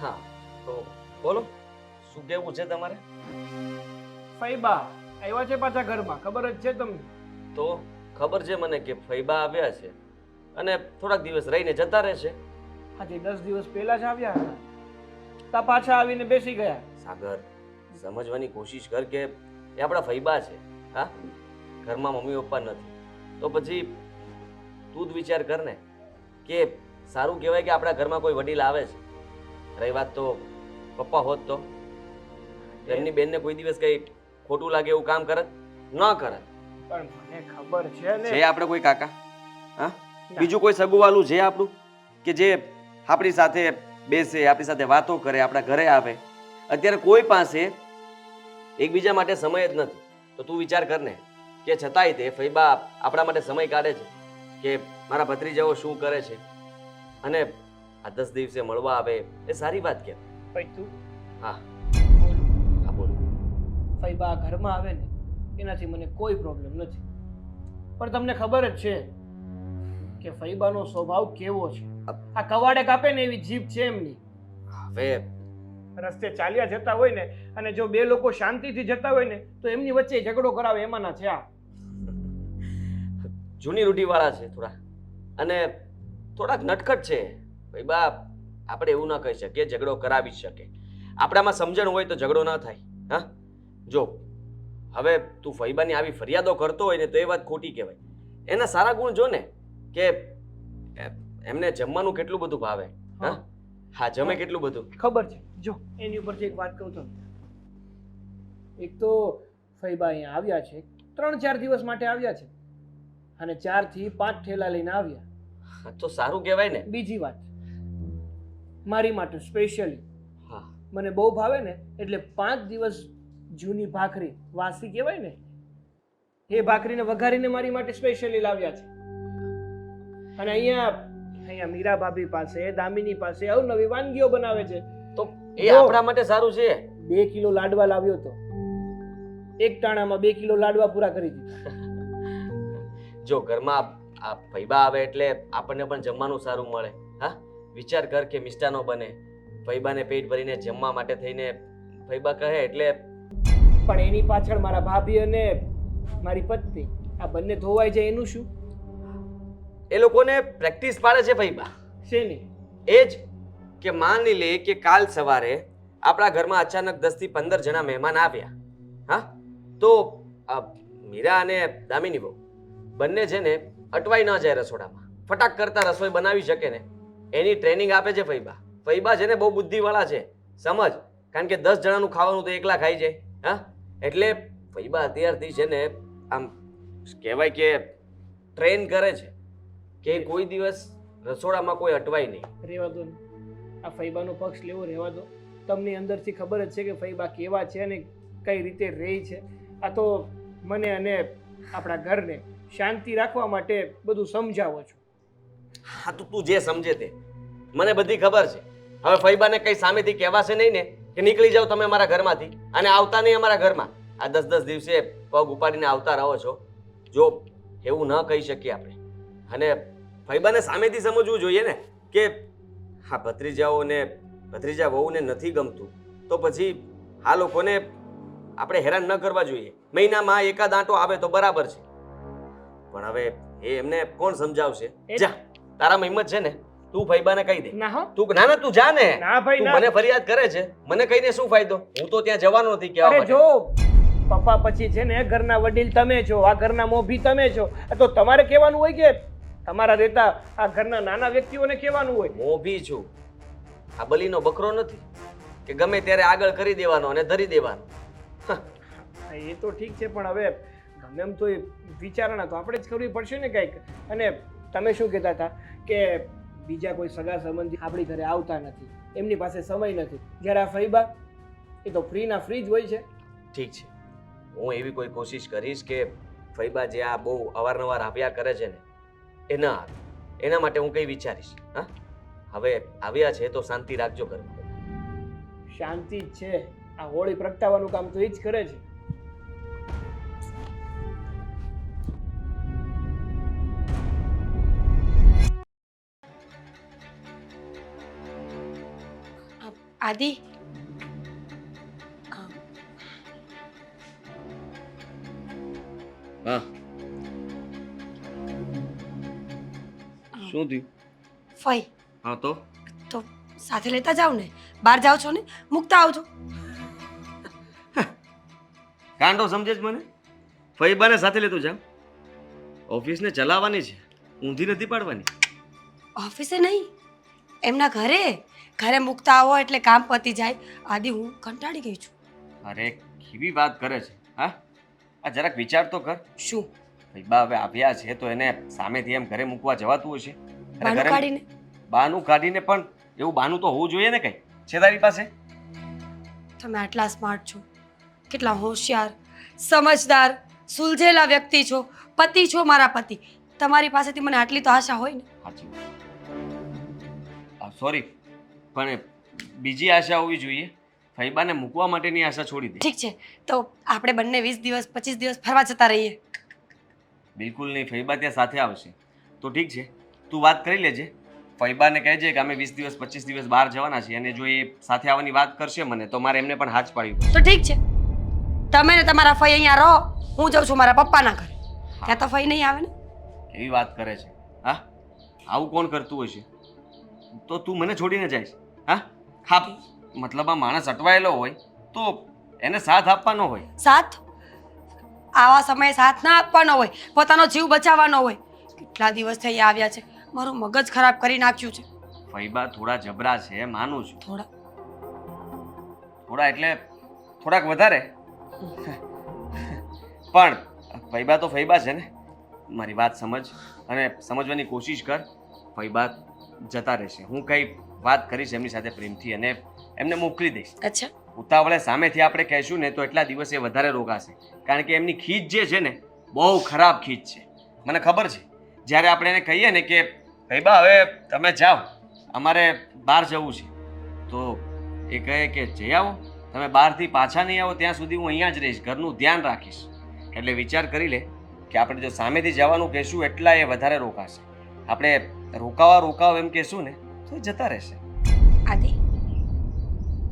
હા તો બોલો, શું કેવું છે તમારે? ફૈબા આવ્યા છે પાછા ઘરમાં, ખબર જ છે તમને? તો ખબર છે મને કે ફૈબા આવ્યા છે અને થોડાક દિવસ રહીને જતા રહેશે. હાજી 10 દિવસ પહેલા જ આવ્યા હતા, તા પાછા આવીને બેસી ગયા. સાગર, સમજવાની કોશિશ કર કે એ આપણા ફૈબા છે. હા, ઘરમાં મમ્મી પપ્પા નથી, તો પછી તું જ વિચાર કર ને કે સારું કહેવાય કે આપણા ઘરમાં કોઈ વડીલ આવે છે. રહી વાત તો પપ્પા હોત તો એમની બેનને કોઈ દિવસ કઈ ખોટું લાગે એવું કામ કરત? ન કરત. પણ મને ખબર છે ને. છે આપણે કોઈ કાકા? હા, બીજું કોઈ સગુવાલું છે આપણું કે જે આપણી સાથે બેસે, આપણી સાથે વાતો કરે, આપણા ઘરે આવે? અત્યારે કોઈ પાસે એકબીજા માટે સમય જ નથી. તો તું વિચાર કર ને કે છતાંય તે ફૈબા આપણા માટે સમય કાઢે છે કે મારા ભત્રીજાઓ શું કરે છે, અને આ 10 દિવસે મળવા આવે એ સારી વાત કે? ભાઈ તું હા બોલ. હા બોલ. ફૈબા ઘરમાં આવે ને એનાથી મને કોઈ પ્રોબ્લેમ નથી, પણ તમને ખબર જ છે કે ફૈબાનો સ્વભાવ કેવો છે. આ કવાડે કાપે ને એવી જીભ છે એમની. હવે રસ્તે ચાલ્યા જતા હોય ને અને જો 2 લોકો શાંતિથી જતા હોય ને તો એમની વચ્ચે ઝઘડો કરાવે એમાંના છે આ. જૂની રૂઢીવાળા છે થોડા, અને થોડાક નટખટ છે. ફૈબા આપણે એવું ના કહી શકીએ ઝઘડો કરાવી શકે. આપણામાં સમજણ હોય તો ઝઘડો ના થાય. હા, જો હવે તું ફૈબાની આવી ફરિયાદો કરતો હોય ને તો એ વાત ખોટી કહેવાય. એના સારા ગુણ જો ને કે એમને જમવાનું કેટલું બધું ભાવે. હા હા, જમે કેટલું બધું. ખબર છે. જો એની ઉપરથી એક વાત કહું તમને. એક તો ફૈબા અહીંયા આવ્યા છે, 3-4 દિવસ માટે આવ્યા છે અને 4 થી 5 ઠેલા લઈને આવ્યા. તો સારું કહેવાય ને. બીજી વાત, મારી માટે સ્પેશિયલી હા, મને બહુ ભાવે ને એટલે 5 દિવસ જૂની ભાખરી, વાસી કહેવાય ને, એ ભાખરીને વઘારીને મારી માટે સ્પેશિયલી લાવ્યા છે. અને અહીંયા મીરા ભાભી પાસે, દામિની પાસે અવનવી વાનગીઓ બનાવે છે. તો એ આપણા માટે સારું છે. 2 કિલો લાડવા લાવ્યો તો, એક ટાણામાં 2 કિલો લાડવા પૂરા કરી દીધા. જો ઘરમાં આ ફૈબા આવે એટલે આપણને પણ જમવાનું સારું મળે. હા, વિચાર કર કે મિષ્ટાનો બને, ફૈબાને પેટ ભરીને જમવા માટે થઈને ફૈબા કહે એટલે. પણ એની પાછળ મારા ભાભી અને મારી પત્ની આ બંને ધોવાઈ જાય એનું શું? એ લોકોને પ્રેક્ટિસ પાડે છે ફૈબા. શેની? એ જ કે માની લે કે કાલ સવારે આપણા ઘરમાં અચાનક 10 થી 15 જણા મહેમાન આવ્યા. હા, તો મીરા અને દામિની બહુ બંને છે ને અટવાઈ ન જાય રસોડામાં, ફટાક કરતા રસોઈ બનાવી શકે ને એની ટ્રેનિંગ આપે છે ફૈબા. ફૈબા છે ને બહુ બુદ્ધિવાળા છે, સમજ. કારણ કે 10 જણાનું ખાવાનું તો એકલા ખાઈ જાય. હા, એટલે ફઈબા અત્યારથી છે ને આમ કહેવાય કે ટ્રેન કરે છે કે કોઈ દિવસ રસોડામાં કોઈ અટવાય નહીં. રહેવા દો ને, આ ફૈબાનો પક્ષ લેવો રહેવા દો. તમને અંદરથી ખબર જ છે કે ફૈબા કેવા છે અને કઈ રીતે રહે છે. આ તો મને અને આપણા ઘરને શાંતિ રાખવા માટે બધું સમજાવો છો. હા તો તું જે સમજે તે, મને બધી ખબર છે. હવે ફઈબાને કઈ સામેથી કહેવાશે નહીં ને કે નીકળી જાઓ તમે અમારા ઘરમાંથી અને આવતા નહીં અમારા ઘરમાં. આ 10-10 દિવસે પગ ઉપાડીને આવતા રહો છો. જો એવું ન કહી શકીએ આપણે, અને ફઈબાને સામેથી સમજવું જોઈએ ને કે હા ભત્રીજાઓને ભત્રીજા વહુને નથી ગમતું તો પછી આ લોકોને આપણે હેરાન ન કરવા જોઈએ. મહિનામાં એકાદ આંટો આવે તો બરાબર છે, પણ હવે એ એમને કોણ સમજાવશે? જા, તારામાં હિંમત છે ને તું ફઈબાને કહી દે. ના હો, તું ના તું જા ને. ના ભાઈ તું ના. મને ફરિયાદ કરે છે, મને કહીને શું ફાયદો? હું તો ત્યાં જવાનો નથી કહેવા અરે માટે. જો પપ્પા પછી છે ને ઘરના વડીલ તમે છો, આ ઘરના મોભી તમે છો. આ તો તમારે કહેવાનું હોય કે તમારા રહેતા આ ઘરના નાના વ્યક્તિઓને કહેવાનું હોય? મોભી છું, આ બલીનો બકરો નથી કે ગમે ત્યારે આગળ કરી દેવાનો અને ધરી દેવાનો. હા, એ તો ઠીક છે, પણ હવે ગમે એમ તો એ વિચારણા તો આપણે જ કરવી પડશે ને કંઈક. અને તમે શું કહેતા હતા કે બીજા કોઈ સગા સંબંધી આપણી ઘરે આવતા નથી, એમની પાસે સમય નથી. જ્યારે આ ફઈબા એ તો ફ્રીના ફ્રી જ હોય છે. ઠીક છે, હું એવી કોઈ કોશિશ કરીશ કે ફઈબા જે આ બહુ અવારનવાર આવ્યા કરે છે ને એ ન આવે. એના માટે હું કંઈ વિચારીશ. હા, હવે આવ્યા છે તો શાંતિ રાખજો ઘરમાં. શાંતિ જ છે, આ હોળી પ્રગટાવવાનું કામ તો એ જ કરે છે. આદિ, હા, શું થયું? ફઈ હા તો તો સાથે લેતા જાવ ને. બહાર જાઓ છો ને, મૂકતા આવજો. કાંડો સમજે જ મને? ફઈબાને સાથે લેતો જાવ? ઓફિસને ચલાવવાની છે, ઊંધી નથી પાડવાની. ઓફિસે નહીં, એમના ઘરે. ઘરે મૂકતા આવો એટલે કામ પતી જાય. આદિ, હું કંટાળી ગઈ છું. અરે કેવી વાત કરે છે? હા, આ જરાક વિચાર તો કર. શું ફઈબા હવે આવ્યા છે તો એને સામેથી એમ ઘરે મૂકવા જવાતું હશે? અને બાનું ઘરે કાઢીને? બાનું કાઢીને પણ એવું બાનું તો હોવું જોઈએ ને કઈ. છે તારી પાસે? તમે આટલા સ્માર્ટ છો, કેટલા હોશિયાર, સમજદાર, સુલઝેલા વ્યક્તિ છો, પતિ છો મારા પતિ. તમારી પાસેથી મને આટલી તો આશા હોય ને. સાચી સોરી, પણ બીજી આશા હોવી જોઈએ. ફઈબાને મૂકવા માટેની આશા છોડી દે. ઠીક છે, તો આપણે બંને 20 દિવસ 25 દિવસ ફરવા જતા રહીએ. બિલકુલ નહીં, ફઈબા ત્યાં સાથે આવશે તો ઠીક છે. તું વાત કરી લેજે, ફઈબાને કહેજે કે અમે 20 દિવસ 25 દિવસ બહાર જવાના છીએ, અને જો એ સાથે આવવાની વાત કરશે મને તો મારે એમને પણ હાથ પાડવી પડશે. તો ઠીક છે, તમે ને તમારા ફઈ અહીંયા રહો, હું જાઉં છું મારા પપ્પાના ઘરે. ત્યાં તો ફઈ નહીં આવે ને. એવી વાત કરે છે? હા, આવું કોણ કરતું હશે? તો તું મને છોડીને જઈશ? હા હા, મતલબ આ માણસ અટવાયેલો હોય તો એને સાથ આપવાનો હોય. સાથ? આવા સમયે સાથ ના આપવાનો હોય, પોતાનો જીવ બચાવવાનો હોય. કેટલા દિવસ થઈ આવ્યા છે, મારું મગજ ખરાબ કરી નાખ્યું છે. ફઈબા થોડા જબરા છે, માનું છું. થોડા થોડા એટલે થોડાક વધારે. પણ ફઈબા તો ફઈબા છે ને. મારી વાત સમજ અને સમજવાની કોશિશ કર. ફઈબા જતા રહેશે, હું કઈ વાત કરીશ એમની સાથે પ્રેમથી અને એમને મોકલી દઈશ. અચ્છા, ઉતાવળે સામેથી આપણે કહેશું ને તો એટલા દિવસે વધારે રોકાશે, કારણ કે એમની ખીચ જે છે ને બહુ ખરાબ ખીચ છે. મને ખબર છે. જ્યારે આપણે એને કહીએ ને કે ફઈબા હવે તમે જાઓ, અમારે બહાર જવું છે, તો એ કહે કે જઈ આવો, તમે બહારથી પાછા નહીં આવો ત્યાં સુધી હું અહીંયા જ રહીશ, ઘરનું ધ્યાન રાખીશ. એટલે વિચાર કરી લે કે આપણે જો સામેથી જવાનું કહેશું એટલા એ વધારે રોકાશે. આપણે રોકાવ એમ કહેશું ને તો એ જતા રહેશે. આદિ,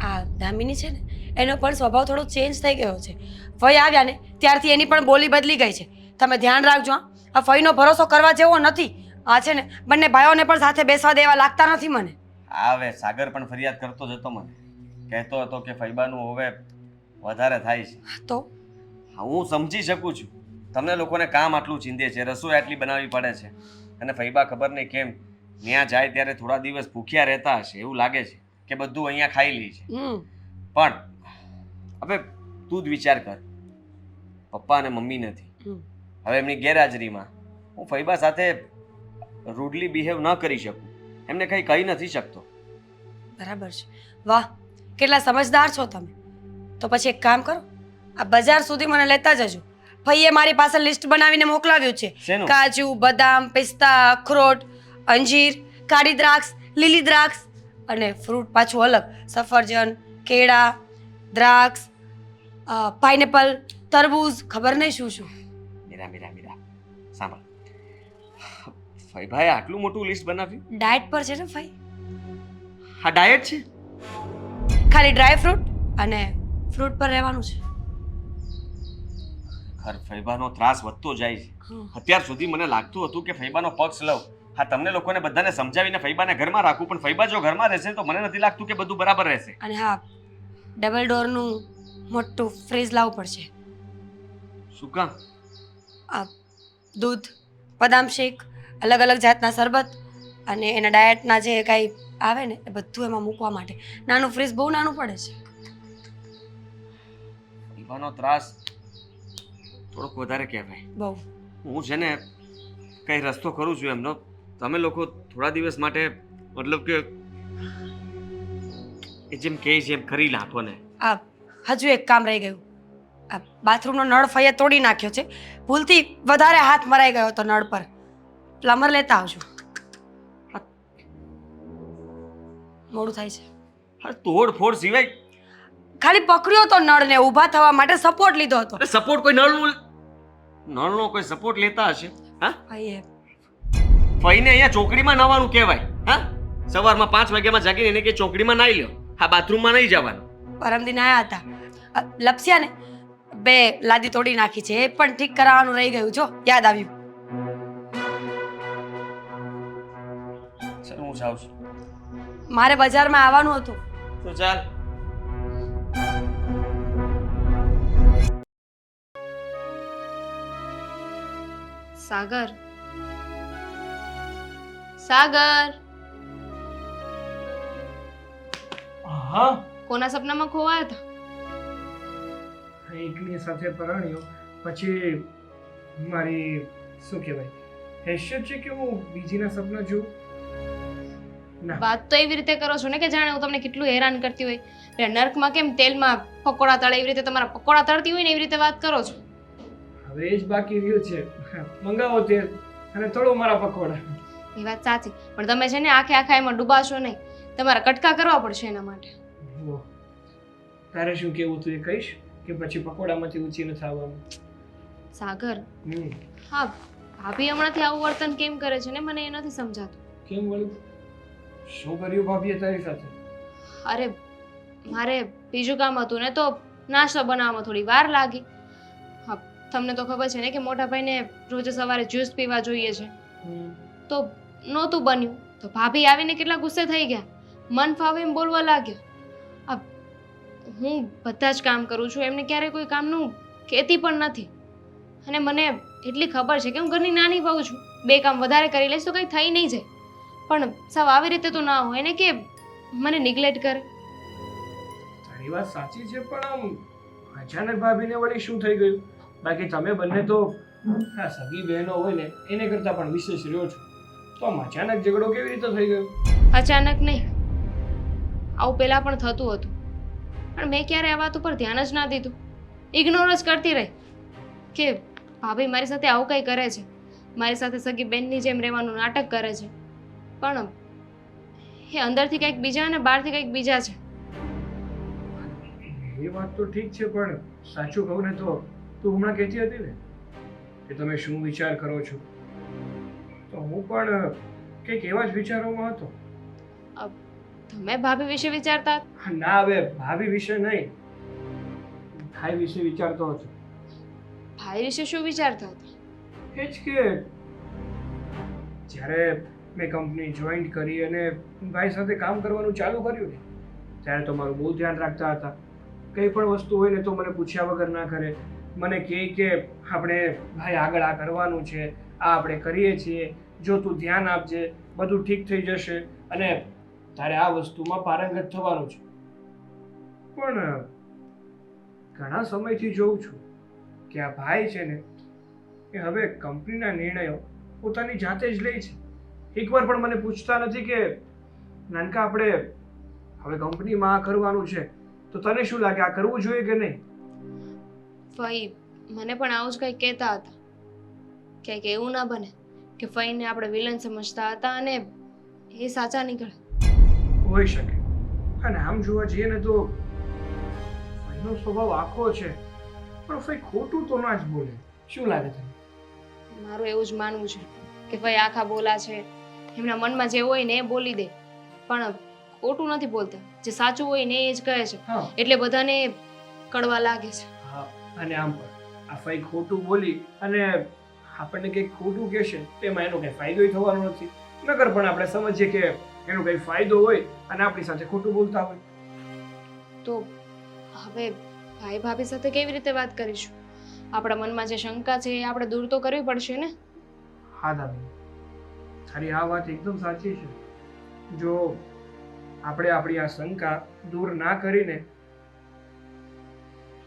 આ દામિની છે ને, એનો પણ સ્વભાવ થોડો ચેન્જ થઈ ગયો છે. ફઈ આવ્યા ને ત્યારથી એની પણ બોલી બદલી ગઈ છે. તમે ધ્યાન રાખજો. હા, આ ફઈનો ભરોસો કરવા જેવો નથી. આ છે ને, બંને ભાઈઓને પણ સાથે બેસવા દેવા લાગતા નથી મને. હવે સાગર પણ ફરિયાદ કરતો જ હતો, મને કહેતો હતો કે ફઈબાનું હવે વધારે થાય છે. તો હું સમજી શકું છું, તમને લોકોને કામ આટલું ચીંધે છે, રસોઈ આટલી બનાવવી પડે છે, અને ફઈબા ખબર નહીં કેમ ત્યાં જાય ત્યારે થોડા દિવસ ભૂખ્યા રહેતા હશે. એવું લાગે છે કે બધું અહીંયા ખાઈ લે છે. પણ હવે તું જ વિચાર કર, પપ્પા અને મમ્મી નથી. હમ. હવે એમની ગેરહાજરીમાં હું ફૈબા સાથે રૂડલી બિહેવ ન કરી શકું, એમને કંઈ કહી નથી શકતો. બરાબર છે. વાહ, કેટલા સમજદાર છો તમે. તો પછી એક કામ કરો, આ બજાર સુધી મને લેતા જજો. ભાઈએ મારી પાસે લિસ્ટ બનાવીને મોકલાવ્યું છે. શેનું? કાજુ, બદામ, પિસ્તા, અખરોટ, અંજીર, કાળી દ્રાક્ષ, લીલી દ્રાક્ષ અને ફ્રૂટ પાછું અલગ. સફરજન, કેળા, દ્રાક્ષ, પાઇનેપલ, તરબૂચ, ખબર નહીં શું શું. મીરા મીરા મીરા સાંભળ, ફૈભાએ આટલું મોટું લિસ્ટ બનાવ્યું? ડાયટ પર છે ને ભાઈ? આ ડાયટ છે? ખાલી ડ્રાય ફ્રૂટ અને ફ્રૂટ પર રહેવાનું છે. ખર ફૈબાનો ત્રાસ વધતો જાય છે. અત્યાર સુધી મને લાગતું હતું કે ફૈબાનો પક્ષ લઉં, હા તમને લોકોને બધાને સમજાવીને ફૈબાને ઘરમાં રાખું, પણ ફૈબા જો ઘરમાં રહેશે તો મને નથી લાગતું કે બધું બરાબર રહેશે. અને હા, ડબલ ડોરનું મોટું ફ્રીજ લાવવું પડશે. શું કામ? આ દૂધ, બદામ શેક, અલગ અલગ જાતના શરબત અને એના ડાયટના જે કાંઈ આવે ને એ બધું એમાં મૂકવા માટે. નાનું ફ્રીજ બહુ નાનું પડે છે. ફૈબાનો ત્રાસ થોડોક વધારે કહેવાય. બહુ. હું છે ને કઈ રસ્તો કરું છું એમનો, તમે લોકો થોડા દિવસ માટે મતલબ કે એ જેમ કહે છે એમ કરી નાખો ને. આ હજુ એક કામ રહી ગયું. આ બાથરૂમનો નળ ફઈએ તોડી નાખ્યો છે. ભૂલથી વધારે હાથ મરાઈ ગયો તો નળ પર. પ્લમ્બર લેતા આવજો. મોડું થાય છે. હા તોડ ફોડ સિવાય ખાલી પકડ્યો તો નળને ઊભા થવા માટે સપોર્ટ લીધો હતો. સપોર્ટ કોઈ નળનો કોઈ સપોર્ટ લેતા હશે? હા ભાઈએ ફઈને અહીંયા ચોકડીમાં નવાનું કહેવાય. હા સવારમાં 5 વાગ્યામાં જાગીને એને કે ચોકડીમાં નાઈ લ્યો, હા બાથરૂમમાં નહીં જવાનું. પરમદિન આયા હતા. લપસ્યા ને 2 લાદી તોડી નાખી છે. એ પણ ઠીક કરાવવાનું રહી ગયું. જો યાદ આવ્યું. ચાલ હું જાઉં છું. મારે બજારમાં આવવાનું હતું. તો ચાલ. સાગર, સાગર, હા, કોના સપનામાં ખોવાયા હતા? એકની સાથે પરણ્યો પછી મારી શું કહેવાય હેસિયત છે કે હું બીજીના સપના જોઉં? ના, વાત તો એવી રીતે કરો છો ને કે જાણે હું તમને કેટલું હેરાન કરતી હોય. એટલે નર્કમાં કેમ તેલમાં પકોડા તળે એવી રીતે તમારા પકોડા તળતી હોય ને એવી રીતે વાત કરો છો. હવે એ જ બાકી રહ્યું છે. મંગાવો તેલ અને તળો મારા પકોડા. એ વાત સાચી, પણ તમે છે ને આખા એમાં ડૂબાશો નહીં. તમારા કટકા કરવા પડશે એના માટે. ઓહ, તારે શું કેવું તું એ કહીશ કે પછી પકોડામાંથી ઊંચી નથી આવવાનું? સાગર, હમ, હા ભાભી હમણાંથી આવું વર્તન કેમ કરે છે ને મને એ નથી સમજાતું. કેમ વળ્યું? શું કર્યું ભાભીએ તારી સાથે? અરે મારે બીજું કામ હતું ને તો નાસ્તો બનાવવામાં થોડી વાર લાગી. હા તમને તો ખબર છે ને કે મોટા ભાઈને રોજ સવારે જ્યુસ પીવા જોઈએ છે, તો નહોતું બન્યું તો ભાભી આવીને કેટલા ગુસ્સે થઈ ગયા. મન ફાવે એમ બોલવા લાગ્યા. હું બધા જ કામ કરું છું, એમને ક્યારેય કોઈ કામનું કહેતી પણ નથી. અને મને એટલી ખબર છે કે હું ઘરની નાની બહુ છું, 2 કામ વધારે કરી લઈશ તો કંઈ થઈ નહીં જાય. પણ સાવ આવી રીતે તો ના હોય ને કે મને નિગ્લેક્ટ કરે. તારી વાત સાચી છે, પણ આમ અચાનક ભાભીને વળી શું થઈ ગયું? બાકી તમે બંને તો હા સગી બહેનો હોય ને એને કરતાં પણ વિશેષ રહ્યો છો, તો આમ અચાનક ઝઘડો કેવી રીતે થઈ ગયો? અચાનક નહીં, આવું પહેલાં પણ થતું હતું, પણ મેં ક્યારે આ વાત ઉપર ધ્યાન જ ના દીધું. ઇગ્નોર જ કરતી રહી કે ભાભી મારી સાથે આવું કંઈ કરે છે, મારી સાથે સગી બેનની જેમ રહેવાનું નાટક કરે છે. પણ એ અંદરથી કંઈક બીજા અને બહારથી કંઈક બીજા છે. એ વાત તો ઠીક છે, પણ સાચું કહું ને તો તું હમણાં કહેતી હતી ને કે તમે શું વિચાર કરો છો, તો હું પણ કંઈક એવા જ વિચારોમાં હતો. તમે ભાભી વિશે વિચારતા હતા? ના, હવે ભાભી વિશે નહીં, ભાઈ વિશે વિચારતો હતો. ભાઈ વિશે શું વિચારતા હતા? એ જ કે જ્યારે મેં કંપની જોઈન કરી અને ભાઈ સાથે કામ કરવાનું ચાલુ કર્યું ને ત્યારે તો મારું બહુ ધ્યાન રાખતા હતા. કંઈ પણ વસ્તુ હોય ને તો મને પૂછ્યા વગર ના કરે. મને કહે કે આપણે ભાઈ આગળ આ કરવાનું છે, આ આપણે કરીએ છીએ, જો તું ધ્યાન આપજે બધું ઠીક થઈ જશે અને તારે આ વસ્તુમાં પારંગત થવાનું છે. પણ ઘણા સમયથી જોઉં છું કે આ ભાઈ છે ને એ હવે કંપનીના નિર્ણયો પોતાની જાતે જ લે છે. એકવાર પણ મને પૂછતા નથી કે નાનકા આપણે હવે કંપનીમાં આ કરવાનું છે તો તને શું લાગે, આ કરવું જોઈએ કે નહીં? ફઈ મને પણ આવું જ કંઈક કહેતા હતા ક્યાંક એવું ના બને કે ફઈને આપણે વિલન સમજતા હતા અને એ સાચા નીકળે. હોઈ શકે. અને આમ જોવા જઈએ ને તો ફઈનો સ્વભાવ આખો છે, પણ ફઈ ખોટું તો ના જ બોલે. શું લાગે તને? મારું એવું જ માનવું છે કે ફઈ આખા બોલા છે, એમના મનમાં જે હોય ને એ બોલી દે, પણ ખોટું નથી બોલતા. જે સાચું હોય ને એ જ કહે છે, હા એટલે બધાને કડવા લાગે છે. હા. અને આમ પણ આ ફઈ ખોટું બોલી અને આપણને કંઈક ખોટું કહેશે તેમાં એનો કંઈ ફાયદો થવાનો નથી. નકર પણ આપણે સમજીએ કે એનો કંઈ ફાયદો હોય અને આપણી સાથે ખોટું બોલતા હોય. તો હવે ભાઈ ભાભી સાથે કેવી રીતે વાત કરીશું? આપણા મનમાં જે શંકા છે એ આપણે દૂર તો કરવી પડશે ને. હા દાદી, તારી આ વાત એકદમ સાચી છે. જો આપણે આપણી આ શંકા દૂર ના કરીને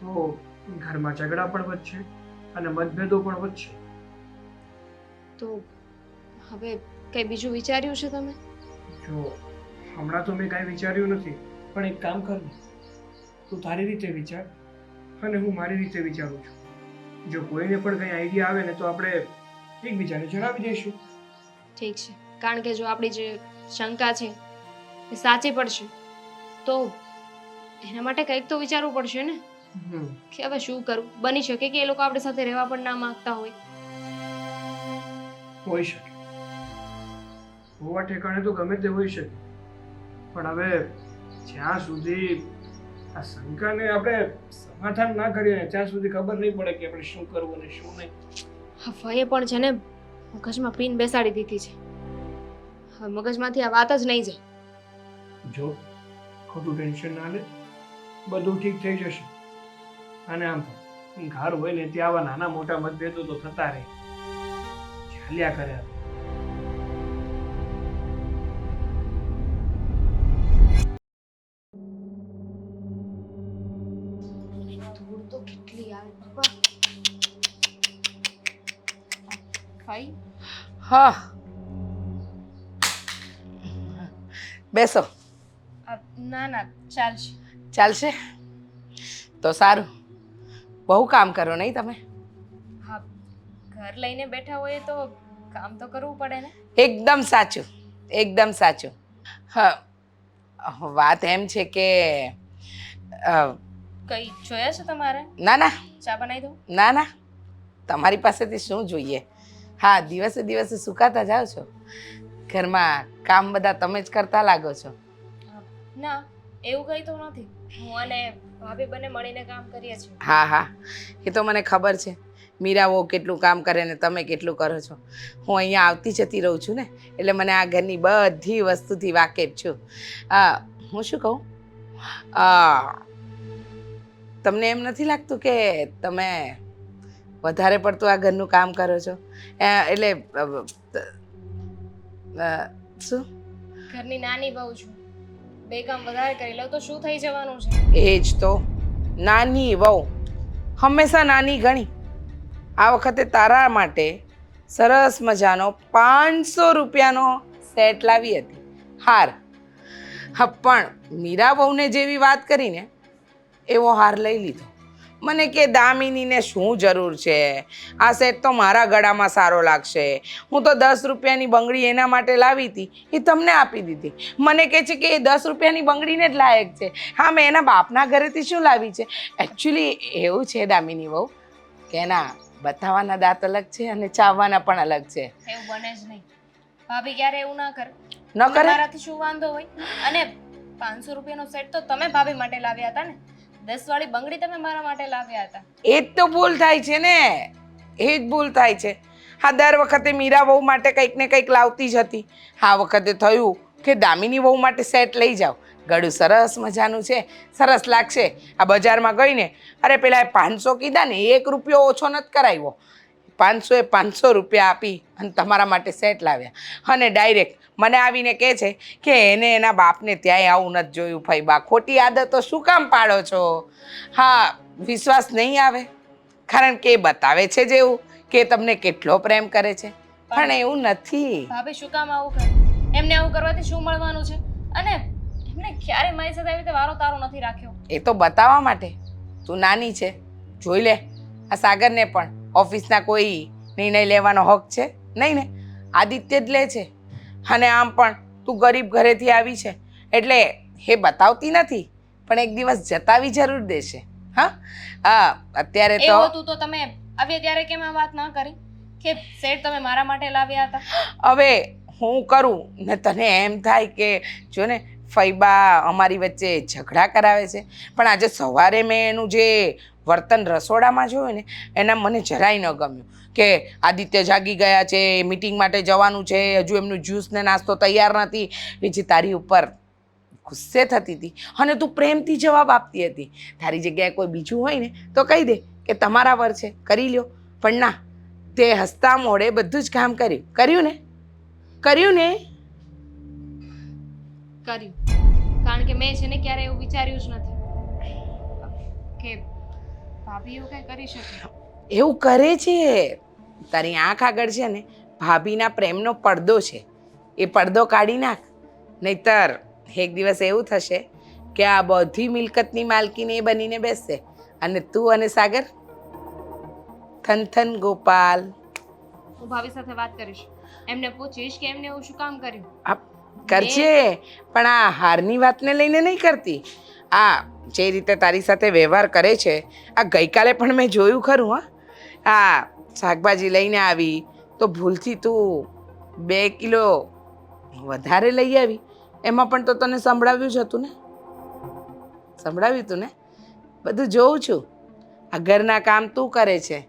તો ઘરમાં ઝઘડા પણ વધશે અને મતભેદો પણ વધશે. તો હવે કઈ બીજું વિચાર્યું છે તમે? જો હમણાં તો મેં કાંઈ વિચાર્યું નથી, પણ એક કામ કર ને, તું તારી રીતે વિચાર અને હું મારી રીતે વિચારું છું. જો કોઈને પણ કંઈ આઈડિયા આવે ને તો આપણે એકબીજાને જણાવી દઈશું. ઠીક છે, કારણ કે જો આપણી જે શંકા છે એ સાચી પડશે તો એના માટે કંઈક તો વિચારવું પડશે ને કે હવે શું કરવું. બની શકે કે એ લોકો આપણી સાથે રહેવા પણ ના માંગતા હોય. હોઈ શકે, હોવા ઠેકાણે તો ગમે તે હોઈ શકે, પણ હવે જ્યાં સુધી આ શંકાને આપણે સમાધાન ના કરીએ ને ત્યાં સુધી ખબર નહીં પડે કે આપણે શું કરવું અને શું નહીં. હા ફઈએ પણ છે ને મગજમાં પીન બેસાડી દીધી છે. હવે મગજમાંથી આ વાત જ નહીં જાય. જો ખોટું ટેન્શન ના લે, બધું ઠીક થઈ જશે. અને આમ પણ ઘર હોય ને ત્યાં આવા નાના મોટા મતભેદો તો થતા રહે, ચાલ્યા કરે. ધૂળ તો કેટલી આવે બાપા. ફઈ હા, બેસો. ના ના ચાલશે. ચાલશે તો સારું. બહુ કામ કરો નહીં તમે? હા, ઘર લઈને બેઠા હોઈએ તો કામ તો કરવું પડે ને. એકદમ સાચું, એકદમ સાચું. હા, વાત એમ છે કે કઈ જોયા છે તમારે? ના ના ચા બનાવી દઉં? ના ના, તમારી પાસેથી શું જોઈએ. હા, દિવસે દિવસે સુકાતા જાઓ છો. ઘરમાં કામ બધા તમે જ કરતા લાગો છો. ના એવું કઈ તો નથી. હું અને ભાભી બંને મળીને કામ કરીએ છીએ. હા હા, એ તો મને ખબર છે. મીરાઓ કેટલું કામ કરે ને તમે કેટલું કરો છો. હું અહીંયા આવતી જતી રહું છું ને, એટલે મને આ ઘરની બધી વસ્તુથી વાકેફ છું. હું શું કહું, તમને એમ નથી લાગતું કે તમે વધારે પડતું આ ઘરનું કામ કરો છો? એટલે શું? ઘરની નાની બહુ છું, બે કામ વધારે કરી લઉં તો શું થઈ જવાનું છે? એ જ તો, નાની વહુ હંમેશા નાની ગણી. આ વખતે તારા માટે સરસ મજાનો 500 રૂપિયાનો સેટ લાવી હતી, હાર. હા, પણ મીરા વહુને જેવી વાત કરીને એવો હાર લઈ લીધો. મને કે દામિનીને શું જરૂર છે, આ સેટ તો મારા ગળામાં સારો લાગશે. હું તો 10 રૂપિયાની બંગડી એના માટે લાવી હતી, એ તમને આપી દીધી. મને કહે છે કે એ 10 રૂપિયાની બંગડીને જ લાયક છે. હા, મેં એના બાપના ઘરેથી શું લાવી છે. એકચ્યુઅલી એવું છે દામિની વહુ કે ના, બતાવવાના દાંત અલગ છે અને ચાવવાના પણ અલગ છે. એવું બને જ નહીં. ભાભી ક્યારે એવું ના કરે. ન કરે? મારાથી શું વાંધો હોય? અને 500 રૂપિયાનો સેટ તો તમે ભાભી માટે લાવ્યા હતા ને, 10 વાળી બંગડી તમે મારા માટે લાવ્યા હતા. એ જ તો ભૂલ થાય છે ને, એ જ ભૂલ થાય છે. હા, દર વખતે મીરા વહુ માટે કંઈક ને કંઈક લાવતી જ હતી. આ વખતે થયું કે દામિની વહુ માટે સેટ લઈ જાઓ. ગળું સરસ મજાનું છે, સરસ લાગશે. આ બજારમાં ગઈને અરે પેલા 500 કીધા ને, 1 રૂપિયો ઓછો નથી કરાવ્યો. 500 રૂપિયા આપી અને તમારા માટે સેટ લાવ્યા. અને ડાયરેક્ટ મને આવીને કહે છે કે એને એના બાપને ત્યાંય આવું નથી જોયું. ફઈબા, ખોટી આદતો શું કામ પાડો છો? હા, વિશ્વાસ નહીં આવે કારણ કે એ બતાવે છે જ એવું કે તમને કેટલો પ્રેમ કરે છે, પણ એવું નથી. ભાભી શું કામ આવું કરે? એમને આવું કરવાથી શું મળવાનું છે? અને એમને ક્યારે મારી સાથે આવી રીતે વારો તારો નથી રાખ્યો. એ તો બતાવવા માટે. તું નાની છે, જોઈ લે. આ સાગરને પણ ઓફિસના કોઈ નિર્ણય લેવાનો હક છે નહીં ને? આદિત્ય જ લે છે. અને આમ પણ તું ગરીબ ઘરેથી આવી છે એટલે એ બતાવતી નથી, પણ એક દિવસ જતાવી જરૂર દેશે. હા, અત્યારે તો એવું હતું તો તમે આવ્યા ત્યારે કેમ આ વાત ના કરી કે સેટ તમે મારા માટે લાવ્યા હતા? હવે હું કરું ને તને એમ થાય કે જો ને ફૈબા અમારી વચ્ચે ઝઘડા કરાવે છે, પણ આજે સવારે મેં એનું જે વર્તન રસોડામાં જોયું ને એના મને જરાય ન ગમ્યું કે આદિત્ય જાગી ગયા છે, મીટિંગ માટે જવાનું છે, હજુ એમનું જ્યુસ ને નાસ્તો તૈયાર નથી. બીજી તારી ઉપર ગુસ્સે થતી હતી અને તું પ્રેમથી જવાબ આપતી હતી. તારી જગ્યાએ કોઈ બીજું હોય ને તો કહી દે કે તમારા વર છે, કરી લ્યો, પણ ના, તે હસતા મોઢે બધું જ કામ કર્યું ને કર્યું. કારણ કે મેં છે ને ક્યારે એવું વિચાર્યું જ નથી કે ભાભી એવું કંઈ કરી શકે. એવું કરે છે. તારી આંખ આગળ છે ને ભાભીના પ્રેમનો પડદો છે, એ પડદો કાઢી નાખ, નહીતર એક દિવસ એવું થશે કે આ બધી મિલકતની માલકીને એ બનીને બેસશે અને તું અને સાગર થન ગોપાલ. હું ભાભી સાથે વાત કરીશ, એમને પૂછીશ કે એમને એવું શું કામ કર્યું. કરશે, પણ આ હારની વાતને લઈને નહીં કરતી. આ જે રીતે તારી સાથે વ્યવહાર કરે છે, આ ગઈકાલે પણ મેં જોયું ખરું. આ શાકભાજી લઈને આવી તો ભૂલથી તું 2 કિલો વધારે લઈ આવી, એમાં પણ તો તને સંભળાવ્યું જ હતું ને? સંભળાવ્યું હતું ને? બધું જોઉં છું. આ ઘરના કામ તું કરે છે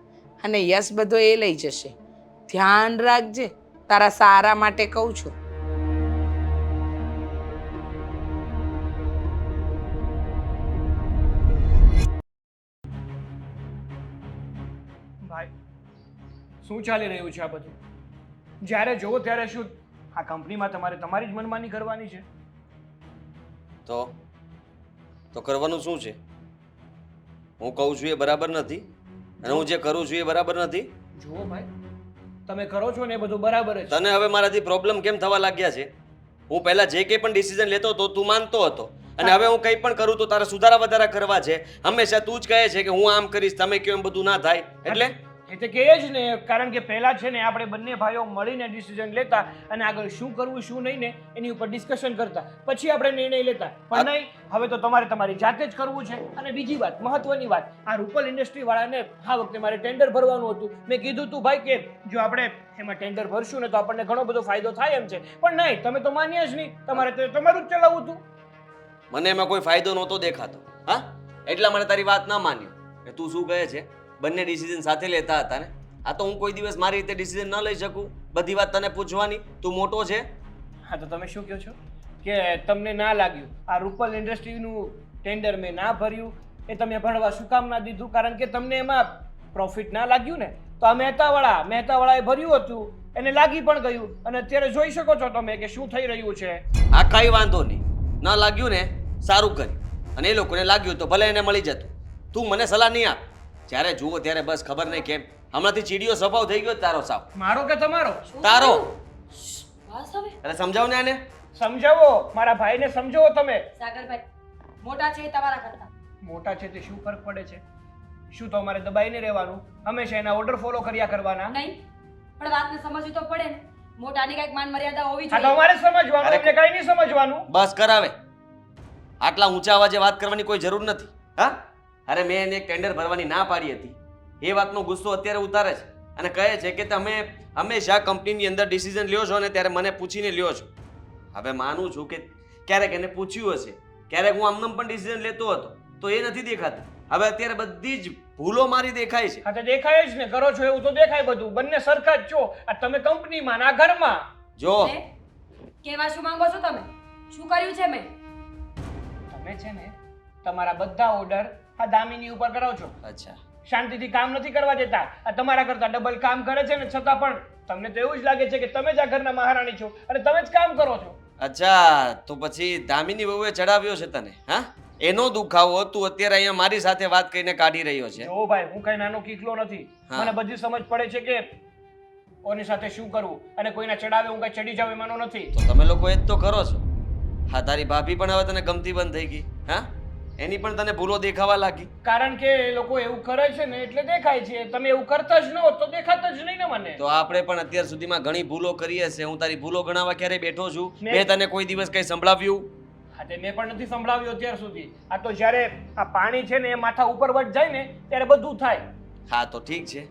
અને યશ બધો એ લઈ જશે. ધ્યાન રાખજે, તારા સારા માટે કહું છું. ભાઈ, શું ચાલી રહ્યું છે આ બધું? જ્યારે જોવો ત્યારે શું આ કંપનીમાં તમારે તમારી જ મનમાની કરવાની છે? તો કરવાનું શું છે? હું કહું છું એ બરાબર નથી અને હું જે કરું છું એ બરાબર નથી. જુઓ ભાઈ, તમે કરો છો ને એ બધું બરાબર જ છે. તને હવે મારાથી પ્રોબ્લેમ કેમ થવા લાગ્યા છે? હું પહેલા જે કંઈ પણ ડિસિઝન લેતો હતો તું માનતો હતો, અને હવે હું કંઈ પણ કરું તો તારે સુધારા વધારા કરવા છે. હંમેશા તું જ કહે છે કે હું આમ કરીશ, તમે કેમ બધું ના થાય. એટલે કહે જ ને, કારણ કે પહેલા છે ને આપણે બંને ભાઈઓ મળીને ડિસિઝન લેતા અને આગળ શું કરવું શું નહીં ને એની ઉપર ડિસ્કશન કરતા, પછી આપણે નિર્ણય લેતા. પણ નહીં, હવે તો તમારે તમારી જાતે જ કરવું છે. અને બીજી વાત, મહત્વની વાત, આ રૂપલ ઇન્ડસ્ટ્રી વાળાને આ વખતે મારે ટેન્ડર ભરવાનું હતું. મેં કીધું તું ભાઈ કે જો આપણે એમાં ટેન્ડર ભરશું ને તો આપણને ઘણો બધો ફાયદો થાય એમ છે, પણ નહીં, તમે તો માન્યા જ નહીં. તમારે તો તમારું જ ચલાવવું હતું. મને એમાં કોઈ ફાયદો નહોતો દેખાતો. હા, એટલા માટે તારી વાત ના માન્યો કે તું શું કહે છે બંને ડિસિઝન સાથે લેતા હતા ને. આ તો હું કોઈ દિવસ મારી રીતે ડિસિઝન ન લઈ શકું. બધી વાત તને પૂછવાની, તું મોટો છે. હા, તો તમે શું કહો છો કે તમને ના લાગ્યું આ રૂપલ ઇન્ડસ્ટ્રીનું ટેન્ડર મેં ના ભર્યું, એ તમે ભરવા શું કામ ના દીધું? કારણ કે તમને એમાં પ્રોફિટ ના લાગ્યું ને. તો આ મહેતાવાળાએ ભર્યું હતું, એને લાગી પણ ગયું, અને અત્યારે જોઈ શકો છો તમે કે શું થઈ રહ્યું છે. આ કાંઈ વાંધો નહીં, ના લાગ્યું ને સારું કર્યું, અને એ લોકોને લાગ્યું તો ભલે એને મળી જતું. તું મને સલાહ નહીં આપ. જ્યારે જુઓ ત્યારે બસ ખબર નહીં કેમ હમણાંથી ચીડિયો સ્વભાવ થઈ ગયો તારો. સાવ મારો કે તમારો? તારો. બસ હવે અરે સમજાવ ને આને. સમજાવો, મારા ભાઈને સમજાવો તમે. સાગરભાઈ મોટા છે એ તમારા કરતા. મોટા છે તે શું ફરક પડે છે? શું તો અમારે દબાઈને રહેવાનું, હંમેશા એના ઓર્ડર ફોલો કર્યા કરવાના? નહીં, પણ વાતને સમજવી તો પડે ને. મોટાની કઈક માન મર્યાદા હોવી આ તો જોઈએ. અમારે સમજવાનું, એટલે કઈ નહીં સમજવાનું. બસ કરાવે. આટલા ઊંચા અવાજે વાત કરવાની કોઈ જરૂર નથી. હા, અરે મેં એને એક ટેન્ડર ભરવાની ના પાડી હતી, એ વાતનો ગુસ્સો અત્યારે ઉતારે છે અને કહે છે કે તમે હંમેશા કંપનીની અંદર ડિસિઝન લ્યો છો અને ત્યારે મને પૂછીને લ્યો છો. હવે માનું છું કે ક્યારેક એને પૂછ્યું હશે, ક્યારેક હું આમનામ પણ ડિસિઝન લેતો હતો, તો એ નથી દેખાતું. હવે અત્યારે બધી જ ભૂલો મારી દેખાય છે. હા, તો દેખાય જ ને, કરો છો એવું તો દેખાય બધું. બંને સરખા જ છો. આ તમે કંપનીમાં ના ઘરમાં. જો કેવા શું માંગો છો તમે? શું કર્યું છે મેં? તમે છે ને તમારા બધા ઓર્ડર આ દામિની ઉપર કરાવો છો. અચ્છા, શાંતિથી કામ નથી કરવા દેતા. આ તમારા કરતા ડબલ કામ કરે છે ને, છતાં પણ તમને તો એવું જ લાગે છે કે તમે જ આ ઘરના મહારાણી છો અને તમે જ કામ કરો છો. અચ્છા, તો પછી દામિની વહુએ ચડાવ્યો છે તને? હા, એનો દુખાવો તું અત્યારે અહીંયા મારી સાથે વાત કરીને કાઢી રહ્યો છે. જો ભાઈ હું કઈ નાનો કીકલો નથી. હા. મને બધી સમજ પડે છે કે કોની સાથે શું કરવું અને કોઈના ચડાવે હું કઈ ચડી જાવ એમાંનો નથી. તો તમે લોકો એ જ તો કરો છો. હા, તારી ભાભી પણ હવે તને ગમતી બંધ થઈ ગઈ. હા, એની પણ તને ભૂલો દેખાવા લાગી. કારણ કે એ લોકો એવું કરે છે ને એટલે દેખાય છે. તમે એવું કરતા જ ન હોત તો દેખાતા જ નહીં ને મને. તો આપણે પણ અત્યાર સુધીમાં ઘણી ભૂલો કરી હશે. હું તારી ભૂલો ગણાવવા ક્યારે બેઠો છું? મેં- મેં તને કોઈ દિવસ કઈ સંભળાવ્યું? હા તે મેં પણ નથી સંભળાવ્યું અત્યાર સુધી. આ તો જ્યારે આ પાણી છે ને એ માથા ઉપર વટ જાય ને ત્યારે બધું થાય. હા તો ઠીક છે,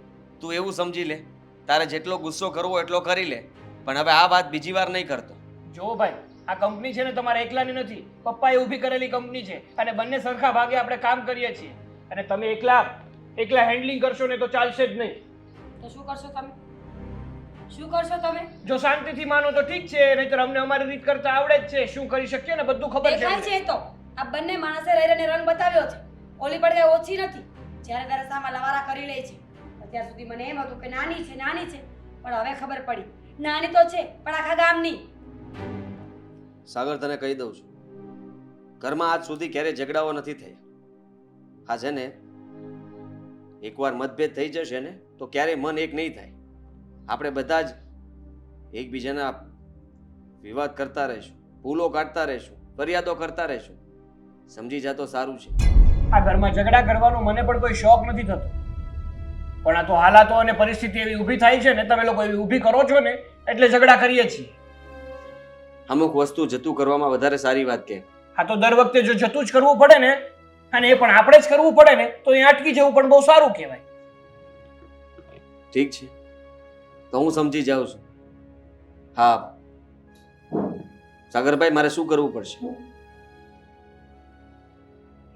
તું એવું સમજી લે. તારે જેટલો ગુસ્સો કરવો એટલો કરી લે, પણ હવે આ વાત બીજી વાર નહીં કરતો. જો ભાઈ આ કંપની છે ને તમારા એકલાની નથી. પપ્પાએ ઊભી કરેલી કંપની છે અને બંને સરખા ભાગે આપણે કામ કરીએ છીએ. અને તમે એકલા હેન્ડલિંગ કરશો ને તો ચાલશે જ નહીં. તો શું કરશો તમે? શું કરશો તમે? જો શાંતિથી માનો તો ઠીક છે, નહીંતર અમને અમારી રીત કરતા આવડે જ છે. શું કરી શકીએ ને બધું ખબર છે દેખાય અમને. છે એ તો આ બંને માણસે રહીને રંગ બતાવ્યો છે. ઓલી પણ કઈ ઓછી નથી. જ્યારે તારે સામે લવારા કરી લે છે. અત્યાર સુધી મને એમ હતું કે નાની છે પણ હવે ખબર પડી નાની તો છે પણ આખા ગામની. સાગર, તને કહી દઉં છું, ઘરમાં આજ સુધી ક્યારેય ઝઘડાઓ નથી થયા. હા છે ને, એકવાર મતભેદ થઈ જશે ને તો ક્યારેય મન એક નહીં થાય. આપણે બધા જ એકબીજાના વિવાદ કરતા રહીશું, ભૂલો કાઢતા રહીશું, ફરિયાદો કરતા રહીશું. સમજી જા તો સારું છે. આ ઘરમાં ઝઘડા કરવાનો મને પણ કોઈ શોખ નથી થતો, પણ આ તો હાલાતો અને પરિસ્થિતિ એવી ઊભી થાય છે ને, તમે લોકો એવી ઊભી કરો છો ને એટલે ઝઘડા કરીએ છીએ. અમુક વસ્તુ જતું કરવામાં વધારે સારી વાત કે. આ તો દર વખતે જો જતું જ કરવું પડે ને અને એ પણ આપણે જ કરવું પડે ને તો એ અટકી જવું પણ બહુ સારું કહેવાય. ઠીક છે, તો હું સમજી જાઉં છું. હા સાગરભાઈ, મારે શું કરવું પડશે?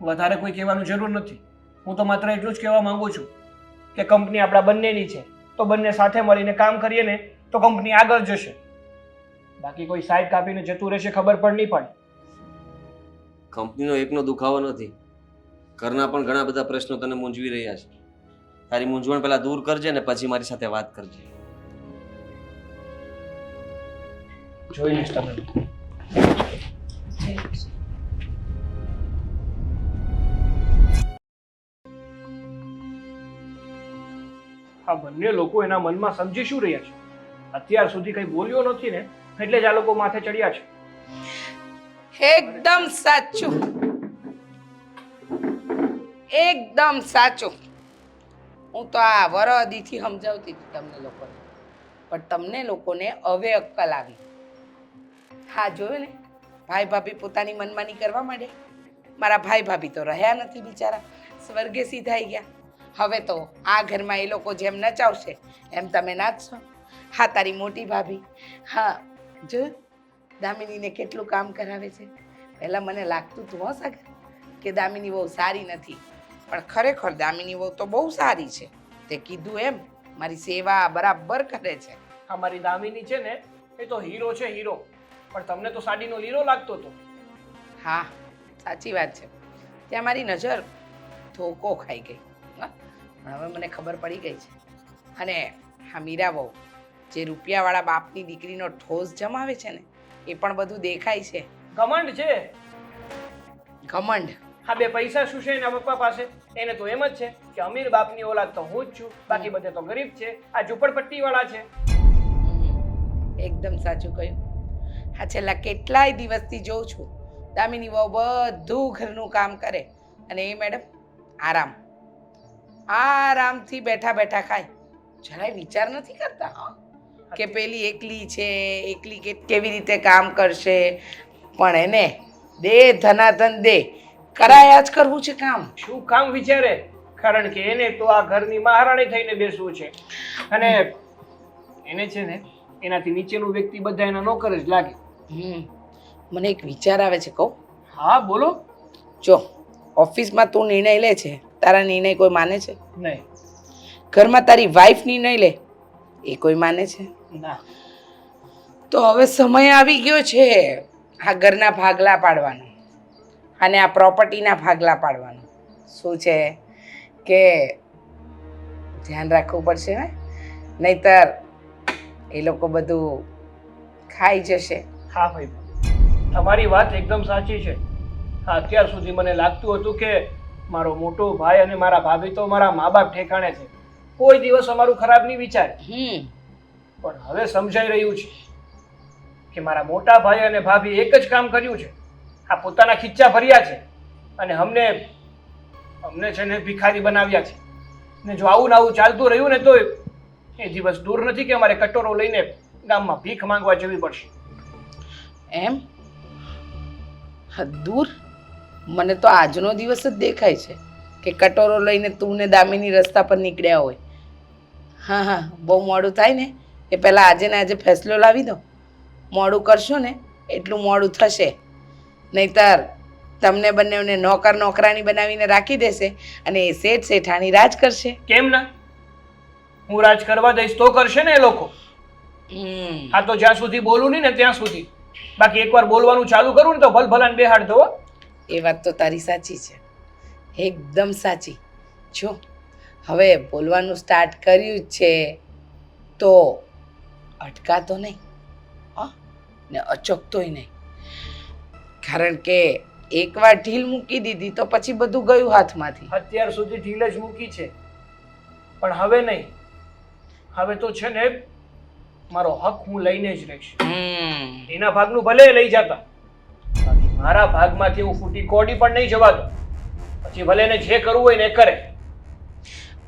વધારે કોઈ કહેવાનું જરૂર નથી. હું તો માત્ર એટલું જ કહેવા માંગુ છું કે કંપની આપણા બંનેની છે, તો બંને સાથે મળીને કામ કરીએ ને તો કંપની આગળ જશે. બાકી કોઈ સાઈડ કાપીને જતું રહેશે ખબર પણ નહીં પડે. કંપનીનો એકનો દુખાવો નથી, ઘરના પણ ઘણા બધા પ્રશ્નો તને મૂંઝવી રહ્યા છે. તારી મૂંઝવણ પહેલા દૂર કરજે ને પછી મારી સાથે વાત કરજે. જોઈ લઈશ તમે. આ બંને લોકો એના મનમાં સમજી શું રહ્યા છે? અત્યાર સુધી કઈ બોલ્યો નથી ને એટલે જ આ લોકો માથે ચડ્યા છે. એકદમ સાચું, એકદમ સાચું. હું તો આ વરદીથી સમજાવતી હતી તમને લોકોને, પણ તમને લોકોને હવે અક્કલ આવી. હા જોયું ને, ભાઈ ભાભી પોતાની મનમાની કરવા માંડ્યા. મારા ભાઈ ભાભી તો રહ્યા નથી બિચારા, સ્વર્ગેસી થઈ ગયા. હવે તો આ ઘરમાં એ લોકો જેમ નચાવશે એમ તમે નાચશો. હા તારી મોટી ભાભી, હા જો દામિનીને કેટલું કામ કરાવે છે. પહેલાં મને લાગતું હતું હો સાગર કે દામિની બહુ સારી નથી, પણ ખરેખર દામિની બહુ તો બહુ સારી છે. તે કીધું એમ મારી સેવા બરાબર કરે છે. અમારી દામિની છે ને એ તો હીરો છે, હીરો. પણ તમને તો સાડીનો લીરો લાગતો હતો. હા સાચી વાત છે, ત્યાં મારી નજર ધોકો ખાઈ ગઈ. હા, પણ હવે મને ખબર પડી ગઈ છે. અને હા મીરા બહુ જે રૂપિયાવાળા બાપની દીકરીનો ઠોસ જમાવે છે ને એ પણ બધું દેખાય છે. ઘમંડ છે. ઘમંડ. હા બે પૈસા શું છે એના પપ્પા પાસે? એને તો એમ જ છે કે અમીર બાપની ઓલાદ તો હું જ છું, બાકી બધે તો ગરીબ છે. આ ઝૂંપડપટ્ટી વાળા છે. એકદમ સાચું કહ્યું. હા છેલ્લા કેટલાય દિવસથી જોઉં છું દામિની બહુ બધું ઘરનું કામ કરે અને એ મેડમ આરામથી બેઠા બેઠા ખાય. જરાય વિચાર નથી કરતા હો કે પેલી એકલી છે, એકલી કેવી રીતે કામ કરશે. પણ એને દે ધનાધન દે, કરાયા જ કરવું છે કામ. શું કામ વિચારે? કારણ કે એને તો આ ઘરની મહારાણી થઈને બેસવું છે અને એને છે ને એનાથી નીચેનું વ્યક્તિ બધા એના નોકર જ લાગે. મને એક વિચાર આવે છે કહું? હા બોલો. જો ઓફિસમાં તું નિર્ણય લે છે, તારા નિર્ણય કોઈ માને છે? નહીં. ઘરમાં તારી વાઈફ નિર્ણય લે એ કોઈ માને છે? ના. તો હવે સમય આવી ગયો છે આ ઘરના ભાગલા પાડવાનો અને આ પ્રોપર્ટીના ભાગલા પાડવાનો. શું છે કે ધ્યાન રાખવું પડશે હે, નહીતર એ લોકો બધું ખાઈ જશે. હા ભાઈ તમારી વાત એકદમ સાચી છે, અત્યાર સુધી મને લાગતું હતું કે મારો મોટો ભાઈ અને મારા ભાભી તો મારા મા બાપ ઠેકાણે છે, કોઈ દિવસ અમારું ખરાબ નહીં વિચારે. પણ હવે સમજાઈ રહ્યું છે કે મારા મોટા ભાઈ અને ભાભી એક જ કામ કર્યું છે, આ પોતાના ખીચ્ચા ભર્યા છે અને અમને છે ને ભિખારી બનાવ્યા છે. ને જો આવું ને આવું ચાલતું રહ્યું ને તો એ દિવસ દૂર નથી કે અમારે કટોરો લઈને ગામમાં ભીખ માંગવા જવી પડશે. એમ દૂર મને તો આજનો દિવસ જ દેખાય છે કે કટોરો લઈને તું ને દામિની રસ્તા પર નીકળ્યા હોય. હા હા, બહુ મોડું થાય ને એ પહેલાં આજે ને આજે ફેસલો લાવી દો. મોડું કરશો ને એટલું મોડું થશે, નહીતર તમને બંનેને નોકર નોકરાણી બનાવીને રાખી દેશે અને એ શેઠ શેઠાણી રાજ કરશે. કેમ ના? હું રાજ કરવા દઈશ તો કરશે ને એ લોકો. આ તો જ્યાં સુધી બોલું નહીં ને ત્યાં સુધી. બાકી એકવાર બોલવાનું ચાલુ કરું ને તો ભલભલાને બેહાડ દો. એ વાત તો તારી સાચી છે, એકદમ સાચી. જો હવે બોલવાનું સ્ટાર્ટ કર્યું જ છે તો અટકાતો નહીં ને અચકતોય નહીં, કારણ કે એકવાર ઢીલ મૂકી દીધી તો પછી બધું ગયું હાથમાંથી. અત્યાર સુધી ઢીલ જ મૂકી છે, પણ હવે નહીં. હવે તો છે ને મારો હક હું લઈને જ રહીશ. એના ભાગનું ભલે લઈ જતા, બાકી મારા ભાગમાંથી હું ફૂટી કોડી પણ નહીં જવા દઉં. પછી ભલે એને જે કરવું હોય ને એ કરે.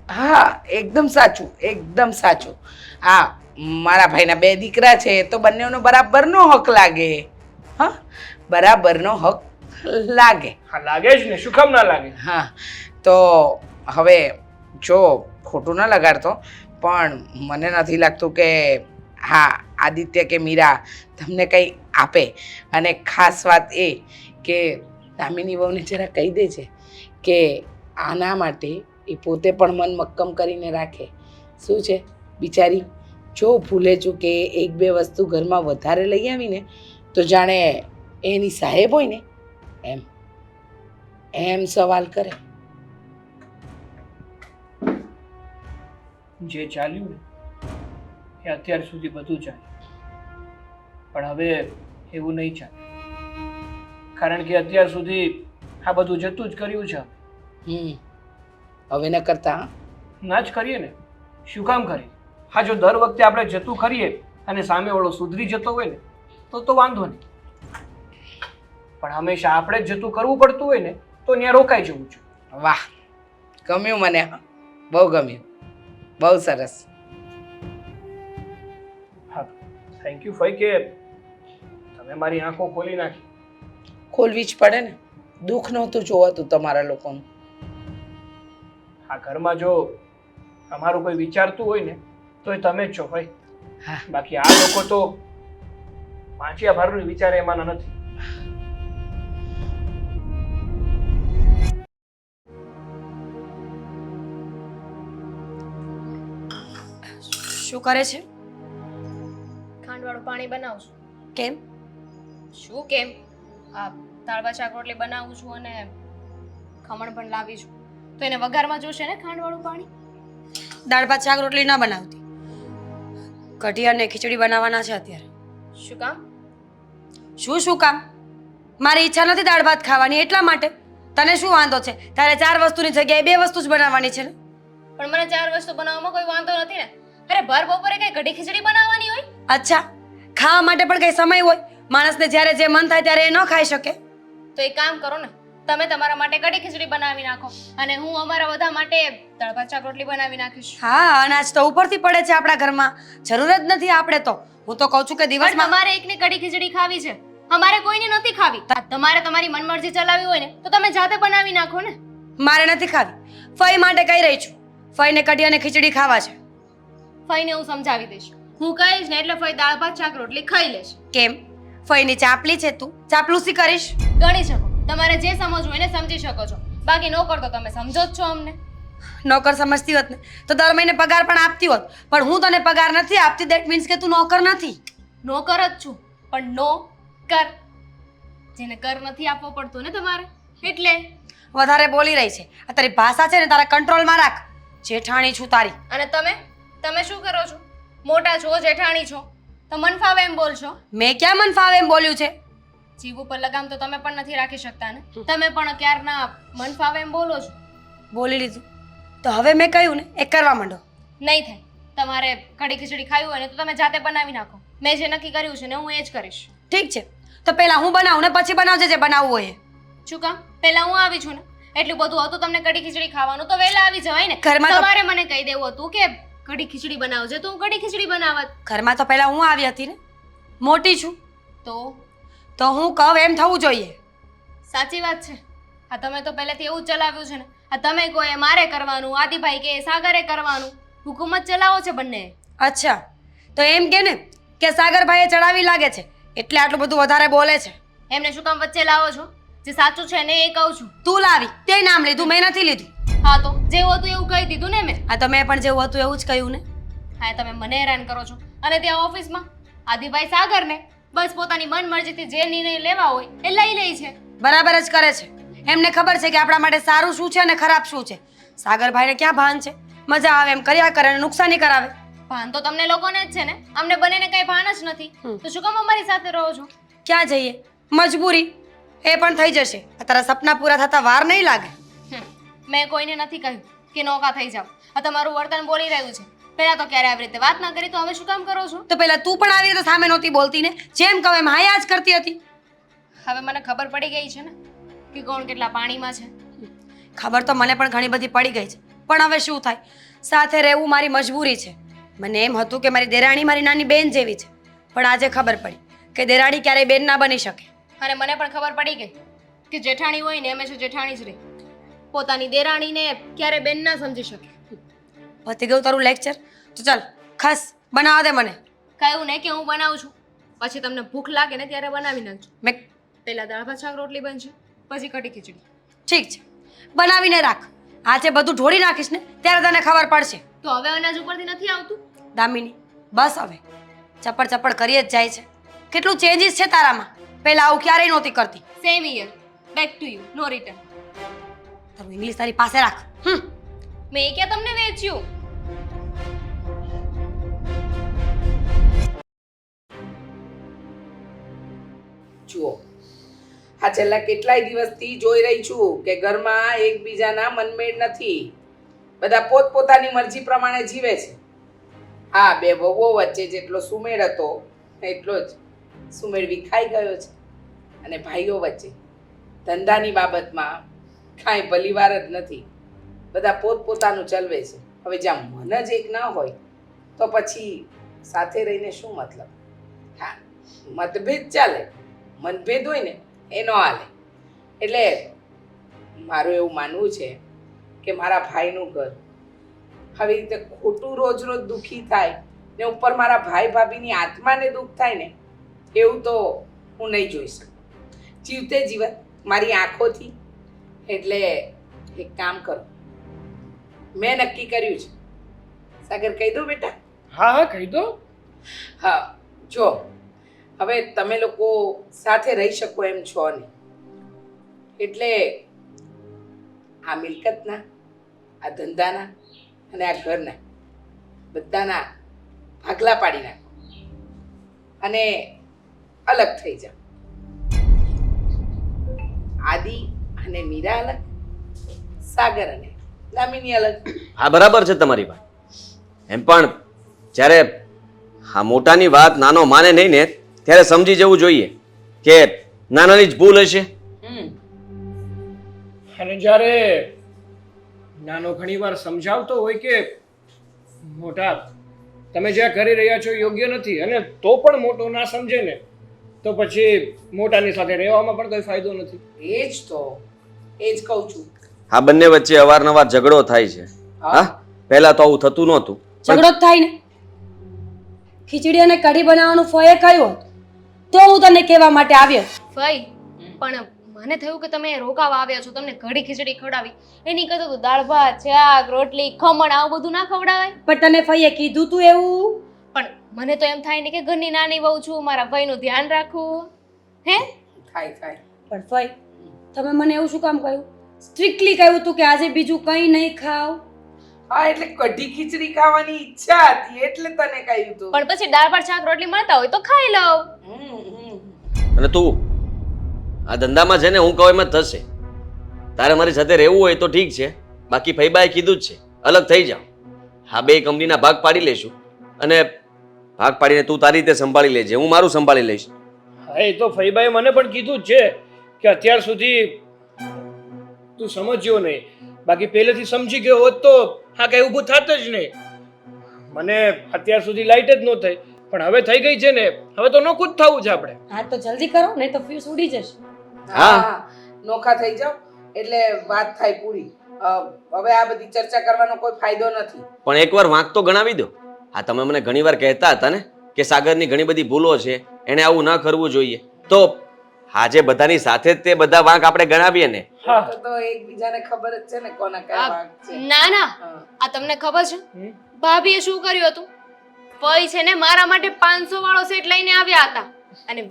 હા, એકદમ સાચું, એકદમ સાચું. હા, મારા ભાઈના 2 દીકરા છે તો બંનેનો બરાબરનો હક લાગે. હા, બરાબરનો હક લાગે. હા, લાગે જ ને, શું કામ ના લાગે? હા, તો હવે જો ખોટું ન લગાડતો, પણ મને નથી લાગતું કે હા આદિત્ય કે મીરા તમને કંઈ આપે. અને ખાસ વાત એ કે દામિની વહુને જરા કહી દેજે કે આના માટે એ પોતે પણ મન મક્કમ કરીને રાખે. શું છે બિચારી, જો ભૂલે ચૂકે 1-2 વસ્તુ ઘરમાં વધારે લઈ આવીને તો જાણે એની સાહેબ હોય ને એમ સવાલ કરે. જે ચાલ્યું ને એ અત્યાર સુધી બધું ચાલ્યું, પણ હવે એવું નહીં ચાલે. કારણ કે અત્યાર સુધી આ બધું જતું જ કર્યું છે. હવે ન કરતા. ના જ કરીએ ને, શું કામ કરીએ? હા, જો દર વખતે આપણે જતું કરીએ અને સામેવાળો સુધરી જતો હોય ને તો વાંધો નહીં, પણ હંમેશા આપણે જ જતું કરવું પડતું હોય ને તો ત્યાં રોકાઈ જવું છે. વાહ, ગમ્યું મને, બહુ ગમ્યું, બહુ સરસ. હા, થેન્ક યુ ફઈ કે તમે મારી આંખો ખોલી નાખી. ખોલવી જ પડે ને, દુઃખ નહોતું જોવાતું તમારા લોકોનું. આ ઘરમાં જો અમારું કોઈ વિચારતું હોય ને તો એ તમે જ છો ભાઈ. હા, બાકી આ લોકો તો પાંચિયા ભારનું વિચારે એમાંના નથી. શું કરે છે? ખાંડવાળું પાણી બનાવું છું. કેમ? શું કેમ? આ દાળ ભાત શાક રોટલી બનાવું છું અને ખમણ પણ લાવી છું, તો એને વઘારમાં જોશે ને ખાંડવાળું પાણી. દાળ ભાત શાક રોટલી ના બનાવતી, કઢી અને ખીચડી બનાવવાના છે અત્યારે. શું કામ? શું કામ? મારી ઈચ્છા નથી દાળ ભાત ખાવાની, એટલા માટે. તને શું વાંધો છે? તારે 4 વસ્તુની જગ્યાએ 2 વસ્તુ જ બનાવવાની છે ને. પણ મને 4 વસ્તુ બનાવવામાં કોઈ વાંધો નથી ને. અરે ભર બપોરે કઈ કઢી ખીચડી બનાવવાની હોય? અચ્છા, ખાવા માટે પણ કઈ સમય હોય? માણસને જ્યારે જે મન થાય ત્યારે એ ન ખાઈ શકે. તો એક કામ કરો ને, તમે તમારા માટે કઢી ખીચડી બનાવી નાખો અને હું અમારા બધા માટે દાળ ભાત શાક રોટલી બનાવી નાખીશ. હા, અનાજ તો ઉપરથી પડે છે આપણા ઘરમાં, જરૂર જ નથી આપણે તો. હું તો કહું છું કે પણ દિવસમાં તમારે એકને કઢી ખીચડી ખાવી છે, અમારે કોઈને નથી ખાવી. તમારે તમારી મનમરજી ચલાવી હોય ને તો તમે જાતે બનાવી નાખો ને. મારે નથી ખાવી. ફઈ માટે કહી રહી છું, ફઈને કઢી અને ખીચડી ખાવા છે. ફઈને હું સમજાવી દઈશ, હું કહીશ ને એટલે ફઈ દાળ ભાત શાક રોટલી ખાઈ લેશે. કેમ? ફઈની ચાપલી છે તું, ચાપલુસી કરીશ? ગણી શકો, તમારે જે સમજવું હોય એને સમજી શકો છો, બાકી નો કરતો તમે સમજો જ છો અમને. નોકર સમજતી હોત ને તો દર મહિને પગાર પણ આપતી હોત, પણ હું તને પગાર નથી આપતી, દેટ મીન્સ કે તું નોકર નથી. નોકર જ છું, પણ નો કર, જેને કર નથી આપવો પડતો ને તમારે, એટલે. વધારે બોલી રહી છે. આ તારી ભાષા છે ને તારા કંટ્રોલમાં રાખ. જેઠાણી છું તારી. અને તમે શું કરો છો? મોટા છો, જેઠાણી છો, તો મન ફાવે એમ બોલશો. મેં ક્યાં મન ફાવે એમ બોલ્યું છે? જીવ ઉપર લગામ તો તમે પણ નથી રાખી શકતા ને. તમે પણ ક્યારના મન ફાવે એમ બોલો છો. બોલી લીધું તો હવે મેં કહ્યું ને એ કરવા માંડો. નહીં થાય. તમારે કઢી ખીચડી ખાવી હોય ને તો તમે જાતે બનાવી નાખો. મેં જે નક્કી કર્યું છે ને હું એ જ કરીશ. ઠીક છે તો પહેલા હું બનાવું ને પછી બનાવજે જે બનાવવું હોય એ. શું કામ? પહેલા હું આવી છું ને, એટલું બધું હતું તમને કઢી ખીચડી ખાવાનું તો વહેલા આવી જવાય ને. ઘરમાં તો- તમારે મને કહી દેવું હતું કે કઢી ખીચડી બનાવજે તો હું કઢી ખીચડી બનાવત. ઘરમાં તો પહેલા હું આવી હતી ને, મોટી છું તો હું કહું એમ થવું જોઈએ. સાચી વાત છે. આ તમે તો પહેલેથી એવું જ ચલાવ્યું છે ને. આ તમે કહો એ મારે કરવાનું, આદિભાઈ કે એ સાગરે કરવાનું. હુકુમત ચલાવો છે બંને. અચ્છા તો એમ કે ને કે સાગરભાઈએ ચડાવી લાગે છે એટલે આટલું બધું વધારે બોલે છે. એમને શું કામ વચ્ચે લાવો છો? જે સાચું છે ને એ કહું છું. તું લાવી તે નામ લીધું, મેં નથી લીધું. હા તો જેવું હતું એવું કહી દીધું ને મેં. આ તો મેં પણ જેવું હતું એવું જ કહ્યું ને. હા તમે મને હેરાન કરો છો. અને ત્યાં ઓફિસમાં આદિભાઈ સાગરને બસ પોતાની મન મરજીથી જે નિર્ણય લેવા હોય એ લઈ લે છે. બરાબર જ કરે છે. એમને ખબર છે કે આપણા માટે સારું શું છે અને ખરાબ શું છે. સાગરભાઈને ક્યાં ભાન છે? મજા આવે એમ કર્યા કરે અને નુકસાની કરાવે. ભાન તો તમને લોકોને જ છે ને. અમને બંનેને કઈ ભાન જ નથી. તો શું કામ અમારી સાથે રહો છો? ક્યાં જઈએ? મજબૂરી. એ પણ થઈ જશે. આ તારા સપના પૂરા થતા વાર નહીં લાગે. મેં કોઈને નથી કહ્યું કે નોકા થઈ જાવ. આ તમારું વર્તન બોલી રહ્યું છે. પહેલા તો ક્યારે આવી રીતે વાત ના કરી તો હવે શું કામ કરો છો? તો પેલા તું પણ આવી રીતે સામે નહોતી બોલતી ને, જેમ કહું એમ હાયા જ કરતી હતી. હવે મને ખબર પડી ગઈ છે ને કે કોણ કેટલા પાણીમાં છે. ખબર તો મને પણ ઘણી બધી પડી ગઈ છે, પણ હવે શું થાય, સાથે રહેવું મારી મજબૂરી છે. મને એમ હતું કે મારી દેરાણી મારી નાની બેન જેવી છે, પણ આજે ખબર પડી કે દેરાણી ક્યારેય બેન ના બની શકે. અને મને પણ ખબર પડી ગઈ કે જેઠાણી હોય ને હંમેશા જેઠાણી જ રહે. પોતાની દેરાણીને ક્યારે બેન ના સમજી શકે. પતી ગયું તારું લેક્ચર? તો ચાલ ખાસ બનાવવા દે મને. કહ્યું ને કે હું બનાવું છું. પછી તમને ભૂખ લાગે ને ત્યારે બનાવી નાખજો. મેં પહેલા દાળ ભાત શાક રોટલી બનશે, પછી કઢી ખીચડી. ઠીક છે, બનાવીને રાખ. આજે બધું ઢોળી નાખીશ ને ત્યારે તને ખબર પડશે. તો હવે અનાજ ઉપરથી નથી આવતું. દામિની બસ હવે, ચપડ ચપડ કરી જ જાય છે. કેટલું ચેન્જીસ છે તારામાં. પહેલા આવું ક્યારેય નહોતી કરતી. Same year, back to you, no return. તારું ઇંગ્લિશ તારી પાસે રાખ. મેં ક્યાં તમને વેચ્યું? જુઓ, આ છેલ્લા કેટલાય દિવસથી જોઈ રહી છું કે ઘરમાં એકબીજાના મનમેળ નથી. બધા પોતપોતાની મરજી પ્રમાણે જીવે છે. હા, બે વહુઓ વચ્ચે જેટલો સુમેળ હતો એટલો જ સુમેળ વિખાઈ ગયો છે. અને ભાઈઓ વચ્ચે ધંધાની બાબતમાં કાંઈ ભલીવાર જ નથી. બધા પોતપોતાનું ચલવે છે. હવે જ્યાં મન જ એક ના હોય તો પછી સાથે રહીને શું મતલબ? હા, મતભેદ ચાલે, મનભેદ હોય ને એ ન હાલે. એટલે મારું એવું માનવું છે કે મારા ભાઈનું ઘર આવી રીતે ખોટું રોજ રોજ દુઃખી થાય ને ઉપર મારા ભાઈ ભાભીની આત્માને દુઃખ થાય ને એવું તો હું નહીં જોઈ શકું. જીવતે જીવત મારી આંખોથી. એટલે એક કામ કરો, મેં નક્કી કર્યું છે. સાગર કહી દઉં બેટા? હા હા કહી દો. હા જો, હવે તમે લોકો સાથે રહી શકો એમ છો નહીં, એટલે આ મિલકતના, આ ધંધાના અને આ ઘરના બધાના ભાગલા પાડી નાખો અને અલગ થઈ જાઓ. આદિ અને મીરા અલગ, સાગર અને દામિની અલગ. હા બરાબર છે તમારી વાત. એમ પણ જ્યારે આ મોટાની વાત નાનો માને નહીં ને ત્યારે સમજી જવું જોઈએ કે નાનાની જ ભૂલ હશે. અને જ્યારે નાનો ઘણીવાર સમજાવતો હોય કે મોટા તમે જ્યાં કરી રહ્યા છો યોગ્ય નથી, અને તો પણ મોટો ના સમજે ને તો પછી મોટાની સાથે રહેવામાં પણ કોઈ ફાયદો નથી. એ જ કહું છું. આ બંને વચ્ચે અવારનવાર ઝઘડો થાય છે. હા, પહેલા તો આવું થતું નહોતું. ઝઘડો જ થાય ને. ખીચડી અને કઢી બનાવવાનું ફોએ કહ્યું તો હું તને કહેવા માટે આવ્યો. ભાઈ પણ મને થયું કે તમે રોકાવા આવ્યા છો, તમને કઢી ખીચડી ખવડાવી. એની કરતા તો દાળ ભાત શાક રોટલી ખમણ આવું બધું ના ખવડાવાય? પણ તને ફઈએ કીધું તું એવું? પણ મને તો એમ થાય ને કે ઘરની નાની વહુ છું, મારા ભાઈનું ધ્યાન રાખવું. હે થાય. પણ ફઈ તમે મને એવું શું કામ કહ્યું? સ્ટ્રિક્ટલી કહ્યું તું કે આજે બીજું કંઈ નહીં ખાવ. હા, એટલે કઢી ખીચડી ખાવાની ઈચ્છા હતી એટલે તને કહ્યું તું. પણ પછી દાળ ભાત શાક રોટલી મળતા હોય તો ખાઈ લઉં. અને તું આ ધંધામાં છે ને હું કહું એમ જ થશે. તારે મારી સાથે રહેવું હોય તો ઠીક છે, બાકી ફઈબાએ કીધું જ છે અલગ થઈ જાઓ. હા, બે કંપનીના ભાગ પાડી લઈશું અને ભાગ પાડીને તું તારી રીતે સંભાળી લેજે, હું મારું સંભાળી લઈશ. હા, એ તો ફઈબાએ મને પણ કીધું જ છે કે અત્યાર સુધી તું સમજ્યો નહીં, બાકી પહેલેથી સમજી ગયો હોત તો હા કઈ ઊભું થાત જ નહીં. મને અત્યાર સુધી લાઈટ જ ન થઈ, પણ હવે થઈ ગઈ છે ને, હવે તો નોખું જ થવું છે આપણે. હા તો જલ્દી કરો નહીં તો ફ્યુઝ ઉડી જશે. હા, નોખા થઈ જાઓ એટલે વાત થાય પૂરી. હવે આ બધી ચર્ચા કરવાનો કોઈ ફાયદો નથી. પણ એકવાર વાંક તો ગણાવી દો. હા, તમે મને ઘણીવાર કહેતા હતા ને કે સાગરની ઘણી બધી ભૂલો છે, એણે આવું ન કરવું જોઈએ, તો આજે બધાની સાથે જ તે બધા વાંક આપણે ગણાવીએ ને. હા, તો એકબીજાને ખબર જ છે ને કોના કયા વાંક છે. ના ના, હા. આ તમને ખબર છે ભાભીએ શું કર્યું હતું? ફઈ છે ને મારા માટે 500 વાળો સેટ લઈને આવ્યા હતા અને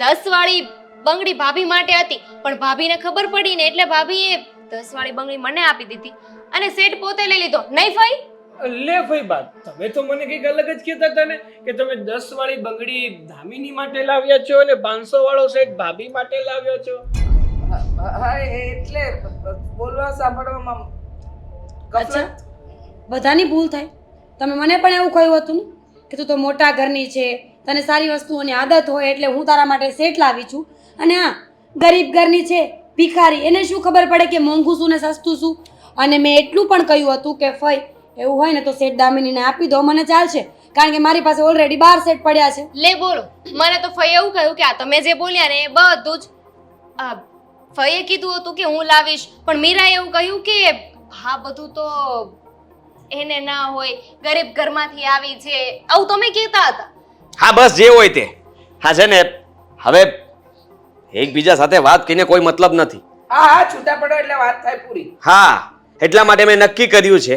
10 વાળી બંગડી ભાભી માટે હતી, પણ ભાભીને ખબર પડી ને એટલે ભાભીએ 10 વાળી બંગડી મને આપી દીધી અને સેટ પોતે લઈ લીધો. નહીં ફઈ? લે ફઈબા, તમે તો મને કંઈક અલગ જ કહેતા હતા ને કે તમે 10 વાળી બંગડી દામિની માટે લાવ્યા છો અને 500 વાળો સેટ ભાભી માટે લાવ્યો છો. હા, એટલે બોલવા સાંભળવામાં અચ્છા, બધાની ભૂલ થાય. તમે મને પણ એવું કહ્યું હતું ને કે તું તો મોટા ઘરની છે, તને સારી વસ્તુઓની આદત હોય એટલે હું તારા માટે સેટ લાવી છું, અને હા ગરીબ ઘરની છે ભિખારી, એને શું ખબર પડે કે મોંઘું શું ને સસ્તું શું. અને મેં એટલું પણ કહ્યું હતું કે ફઈ એવું હોય ને તો સેટ દામિનીને આપી દો, મને ચાલશે, કારણ કે મારી પાસે ઓલરેડી 12 સેટ પડ્યા છે. લે બોલો, મને તો ફઈ એવું કહ્યું કે આ તમે જે બોલ્યા ને એ બધું જ ફઈએ કીધું હતું કે હું લાવીશ, પણ મીરાએ એવું કહ્યું કે હા બધું તો એને ના હોય, ગરીબ ઘરમાંથી આવી છે, આવું તમે કહેતા હતા. હા, બસ જે હોય તે. હા છે ને, હવે એકબીજા સાથે વાત કરીને કોઈ મતલબ નથી. હા હા, છૂટા પડો એટલે વાત થાય પૂરી. હા, એટલા માટે મેં નક્કી કર્યું છે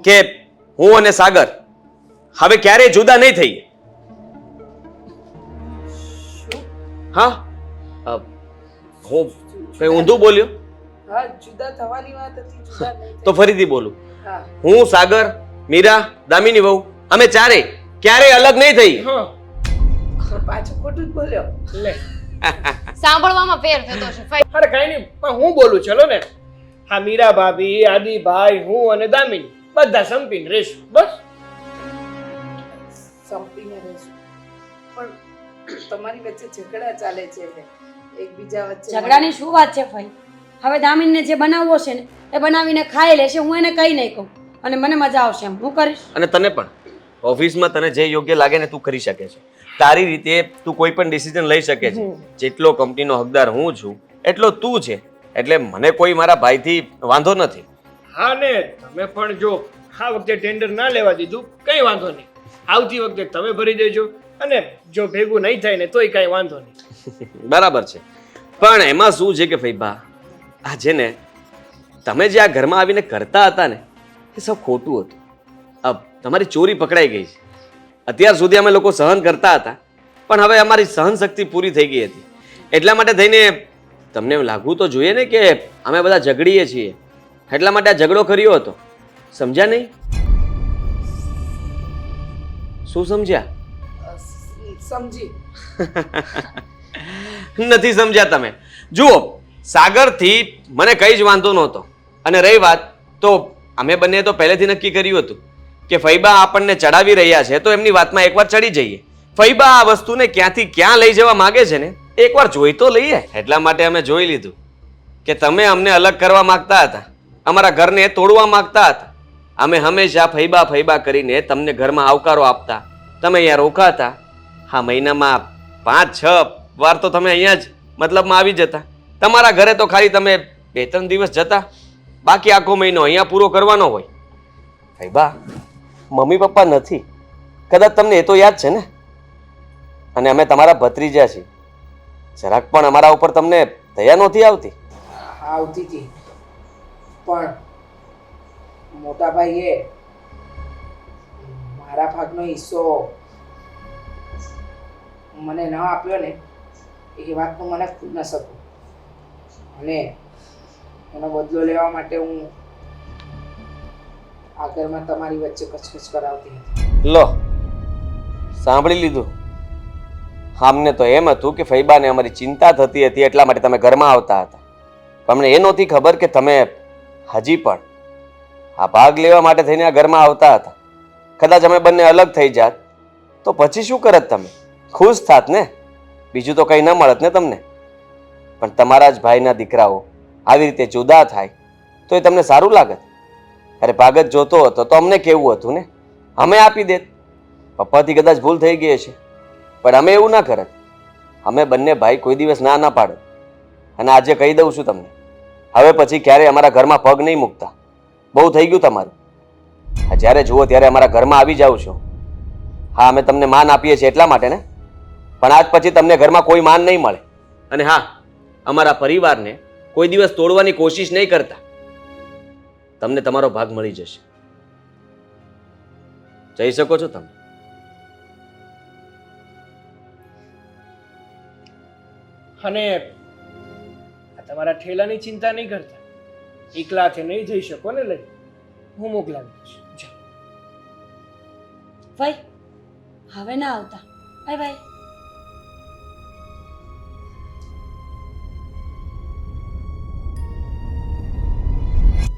કે હું અને સાગર હવે ક્યારેય જુદા નહીં થઈએ. હા, હું કઈ ઊંધું બોલ્યો હા, જુદા થવાની વાત હતી, જુદા નહીં તો ફરીથી બોલું. હા. હું, સાગર, મીરા, દામિની વહુ અમે ચારેય ક્યારેય અલગ નહીં થઈ. હા, પાછું ખોટું જ બોલ્યો. લે સાંભળવામાં ફેર થતો છે ફઈ. અરે કઈ નહીં, પણ હું બોલું, ચલો ને. હા, મીરા ભાભી, આદિભાઈ, હું અને દામિની બધા સંપીને રહીશું, બસ. સંપીને રહેશું, પણ તમારી વચ્ચે ઝઘડા ચાલે છે, એકબીજા વચ્ચે ઝઘડાની શું વાત છે ફઈ? હવે દામિનીને જે બનાવવો છે ને એ બનાવીને ખાઈ લેશે, હું એને કંઈ નહીં કહું, અને મને મજા આવશે એમ હું કરીશ. અને તને પણ ઓફિસમાં તને જે યોગ્ય લાગે ને તું કરી શકે છે. તારી રીતે તું કોઈ પણ ડિસિઝન લઈ શકે છે. જેટલો કંપનીનો હકદાર હું છું એટલો તું છે, એટલે મને કોઈ મારા ભાઈથી વાંધો નથી. હા ને, તમે પણ જો આ વખતે ટેન્ડર ના લેવા દીધું કઈ વાંધો નહીં, આવતી વખતે તમે ભરી દેજો, અને જો ભેગું નહીં થાય ને તોય કઈ વાંધો નહીં. બરાબર છે, પણ એમાં શું છે કે ફઈબા, આ છે ને તમે જે આ ઘરમાં આવીને કરતા હતા ને એ સૌ ખોટું હતું. તમારી ચોરી પકડાઈ ગઈ છે. અત્યાર સુધી અમે લોકો સહન કરતા હતા, પણ હવે અમારી સહન શક્તિ પૂરી થઈ ગઈ હતી. એટલા માટે થઈને તમને એમ લાગવું તો જોઈએ ને કે અમે બધા ઝઘડીએ છીએ, એટલા માટે આ ઝઘડો કર્યો હતો. સમજ્યા નહીં? શું સમજ્યા? સમજી. નથી સમજ્યા તમે. જુઓ, સાગરથી મને કઈ જ વાંધો નહોતો, અને રહી વાત તો અમે બંને તો પહેલેથી નક્કી કર્યું હતું કે ફઈબા આપણને ચડાવી રહ્યા છે તો એમની વાતમાં એકવાર ચડી જઈએ. ફઈબા આ વસ્તુને ક્યાંથી ક્યાં લઈ જવા માંગે છે ને એકવાર જોઈ તો લઈએ. એટલા માટે અમે જોઈ લીધું કે તમે અમને અલગ કરવા માંગતા હતા, અમારા ઘરને તોડવા માંગતા હતા. અમે હંમેશા ફઈબા ફઈબા કરીને તમને ઘરમાં આવકારો આપતા, તમે અહીંયા રોકાતા. હા, મહિનામાં 5-6 વાર તો તમે અહીંયા જ મતલબમાં આવી જતા. તમારા ઘરે તો ખાલી તમે 2-3 દિવસ જતા, બાકી આખો મહિનો અહીંયા પૂરો કરવાનો હોય. ફઈબા, મમ્મી પપ્પા નથી, કદાચ તમને એ તો યાદ છે ને, અને અમે તમારા ભત્રીજા છીએ. જરાક પણ અમારા ઉપર તમને દયા નહોતી આવતી? આવતી હતી, પણ મોટા ભાઈએ મારા ભાગનો હિસ્સો મને ન આપ્યો ને એ વાતનું મને ખુન્નસ હતું, અને એનો બદલો લેવા માટે હું આ ઘરમાં તમારી વચ્ચે કચકચ કરાવતી હતી. લો, સાંભળી લીધું. અમને તો એમ હતું કે ફૈબાને અમારી ચિંતા થતી હતી એટલા માટે તમે ઘરમાં આવતા હતા. પણ અમને એ નહોતી ખબર કે તમે હજી પણ આ ભાગ લેવા માટે થઈને આ ઘરમાં આવતા હતા. કદાચ અમે બંને અલગ થઈ જાત તો પછી શું કરત તમે? ખુશ થાત ને, બીજું તો કંઈ ન મળત ને તમને. પણ તમારા જ ભાઈના દીકરાઓ આવી રીતે જુદા થાય તો એ તમને સારું લાગત? અરે ભાગત જોતો હતો તો અમને કેવું હતું ને, અમે આપી દેત. પપ્પાથી કદાચ ભૂલ થઈ ગઈ છે, પણ અમે એવું ના કરત. અમે બંને ભાઈ કોઈ દિવસ ના ના પાડત. અને આજે કહી દઉં છું તમને, હવે પછી ક્યારેય અમારા ઘરમાં પગ નહીં મૂકતા. બહુ થઈ ગયું તમારું. આ જ્યારે જુઓ ત્યારે અમારા ઘરમાં આવી જાઓ છો. હા, અમે તમને માન આપીએ છીએ એટલા માટે ને, પણ આજ પછી તમને ઘરમાં કોઈ માન નહીં મળે. અને હા, અમારા પરિવારને કોઈ દિવસ તોડવાની કોશિશ નહીં કરતા. તમને તમારો ભાગ મળી જશે. જઈ શકો છો તમે. અને આ તમારા ઠેલાની ચિંતા નહીં કરતા. એકલાથી નહીં જઈ શકો ને, લઈ હું મોકલાવી દઈશ. જાઓ. ભાઈ હવે ના આવતા. Bye bye.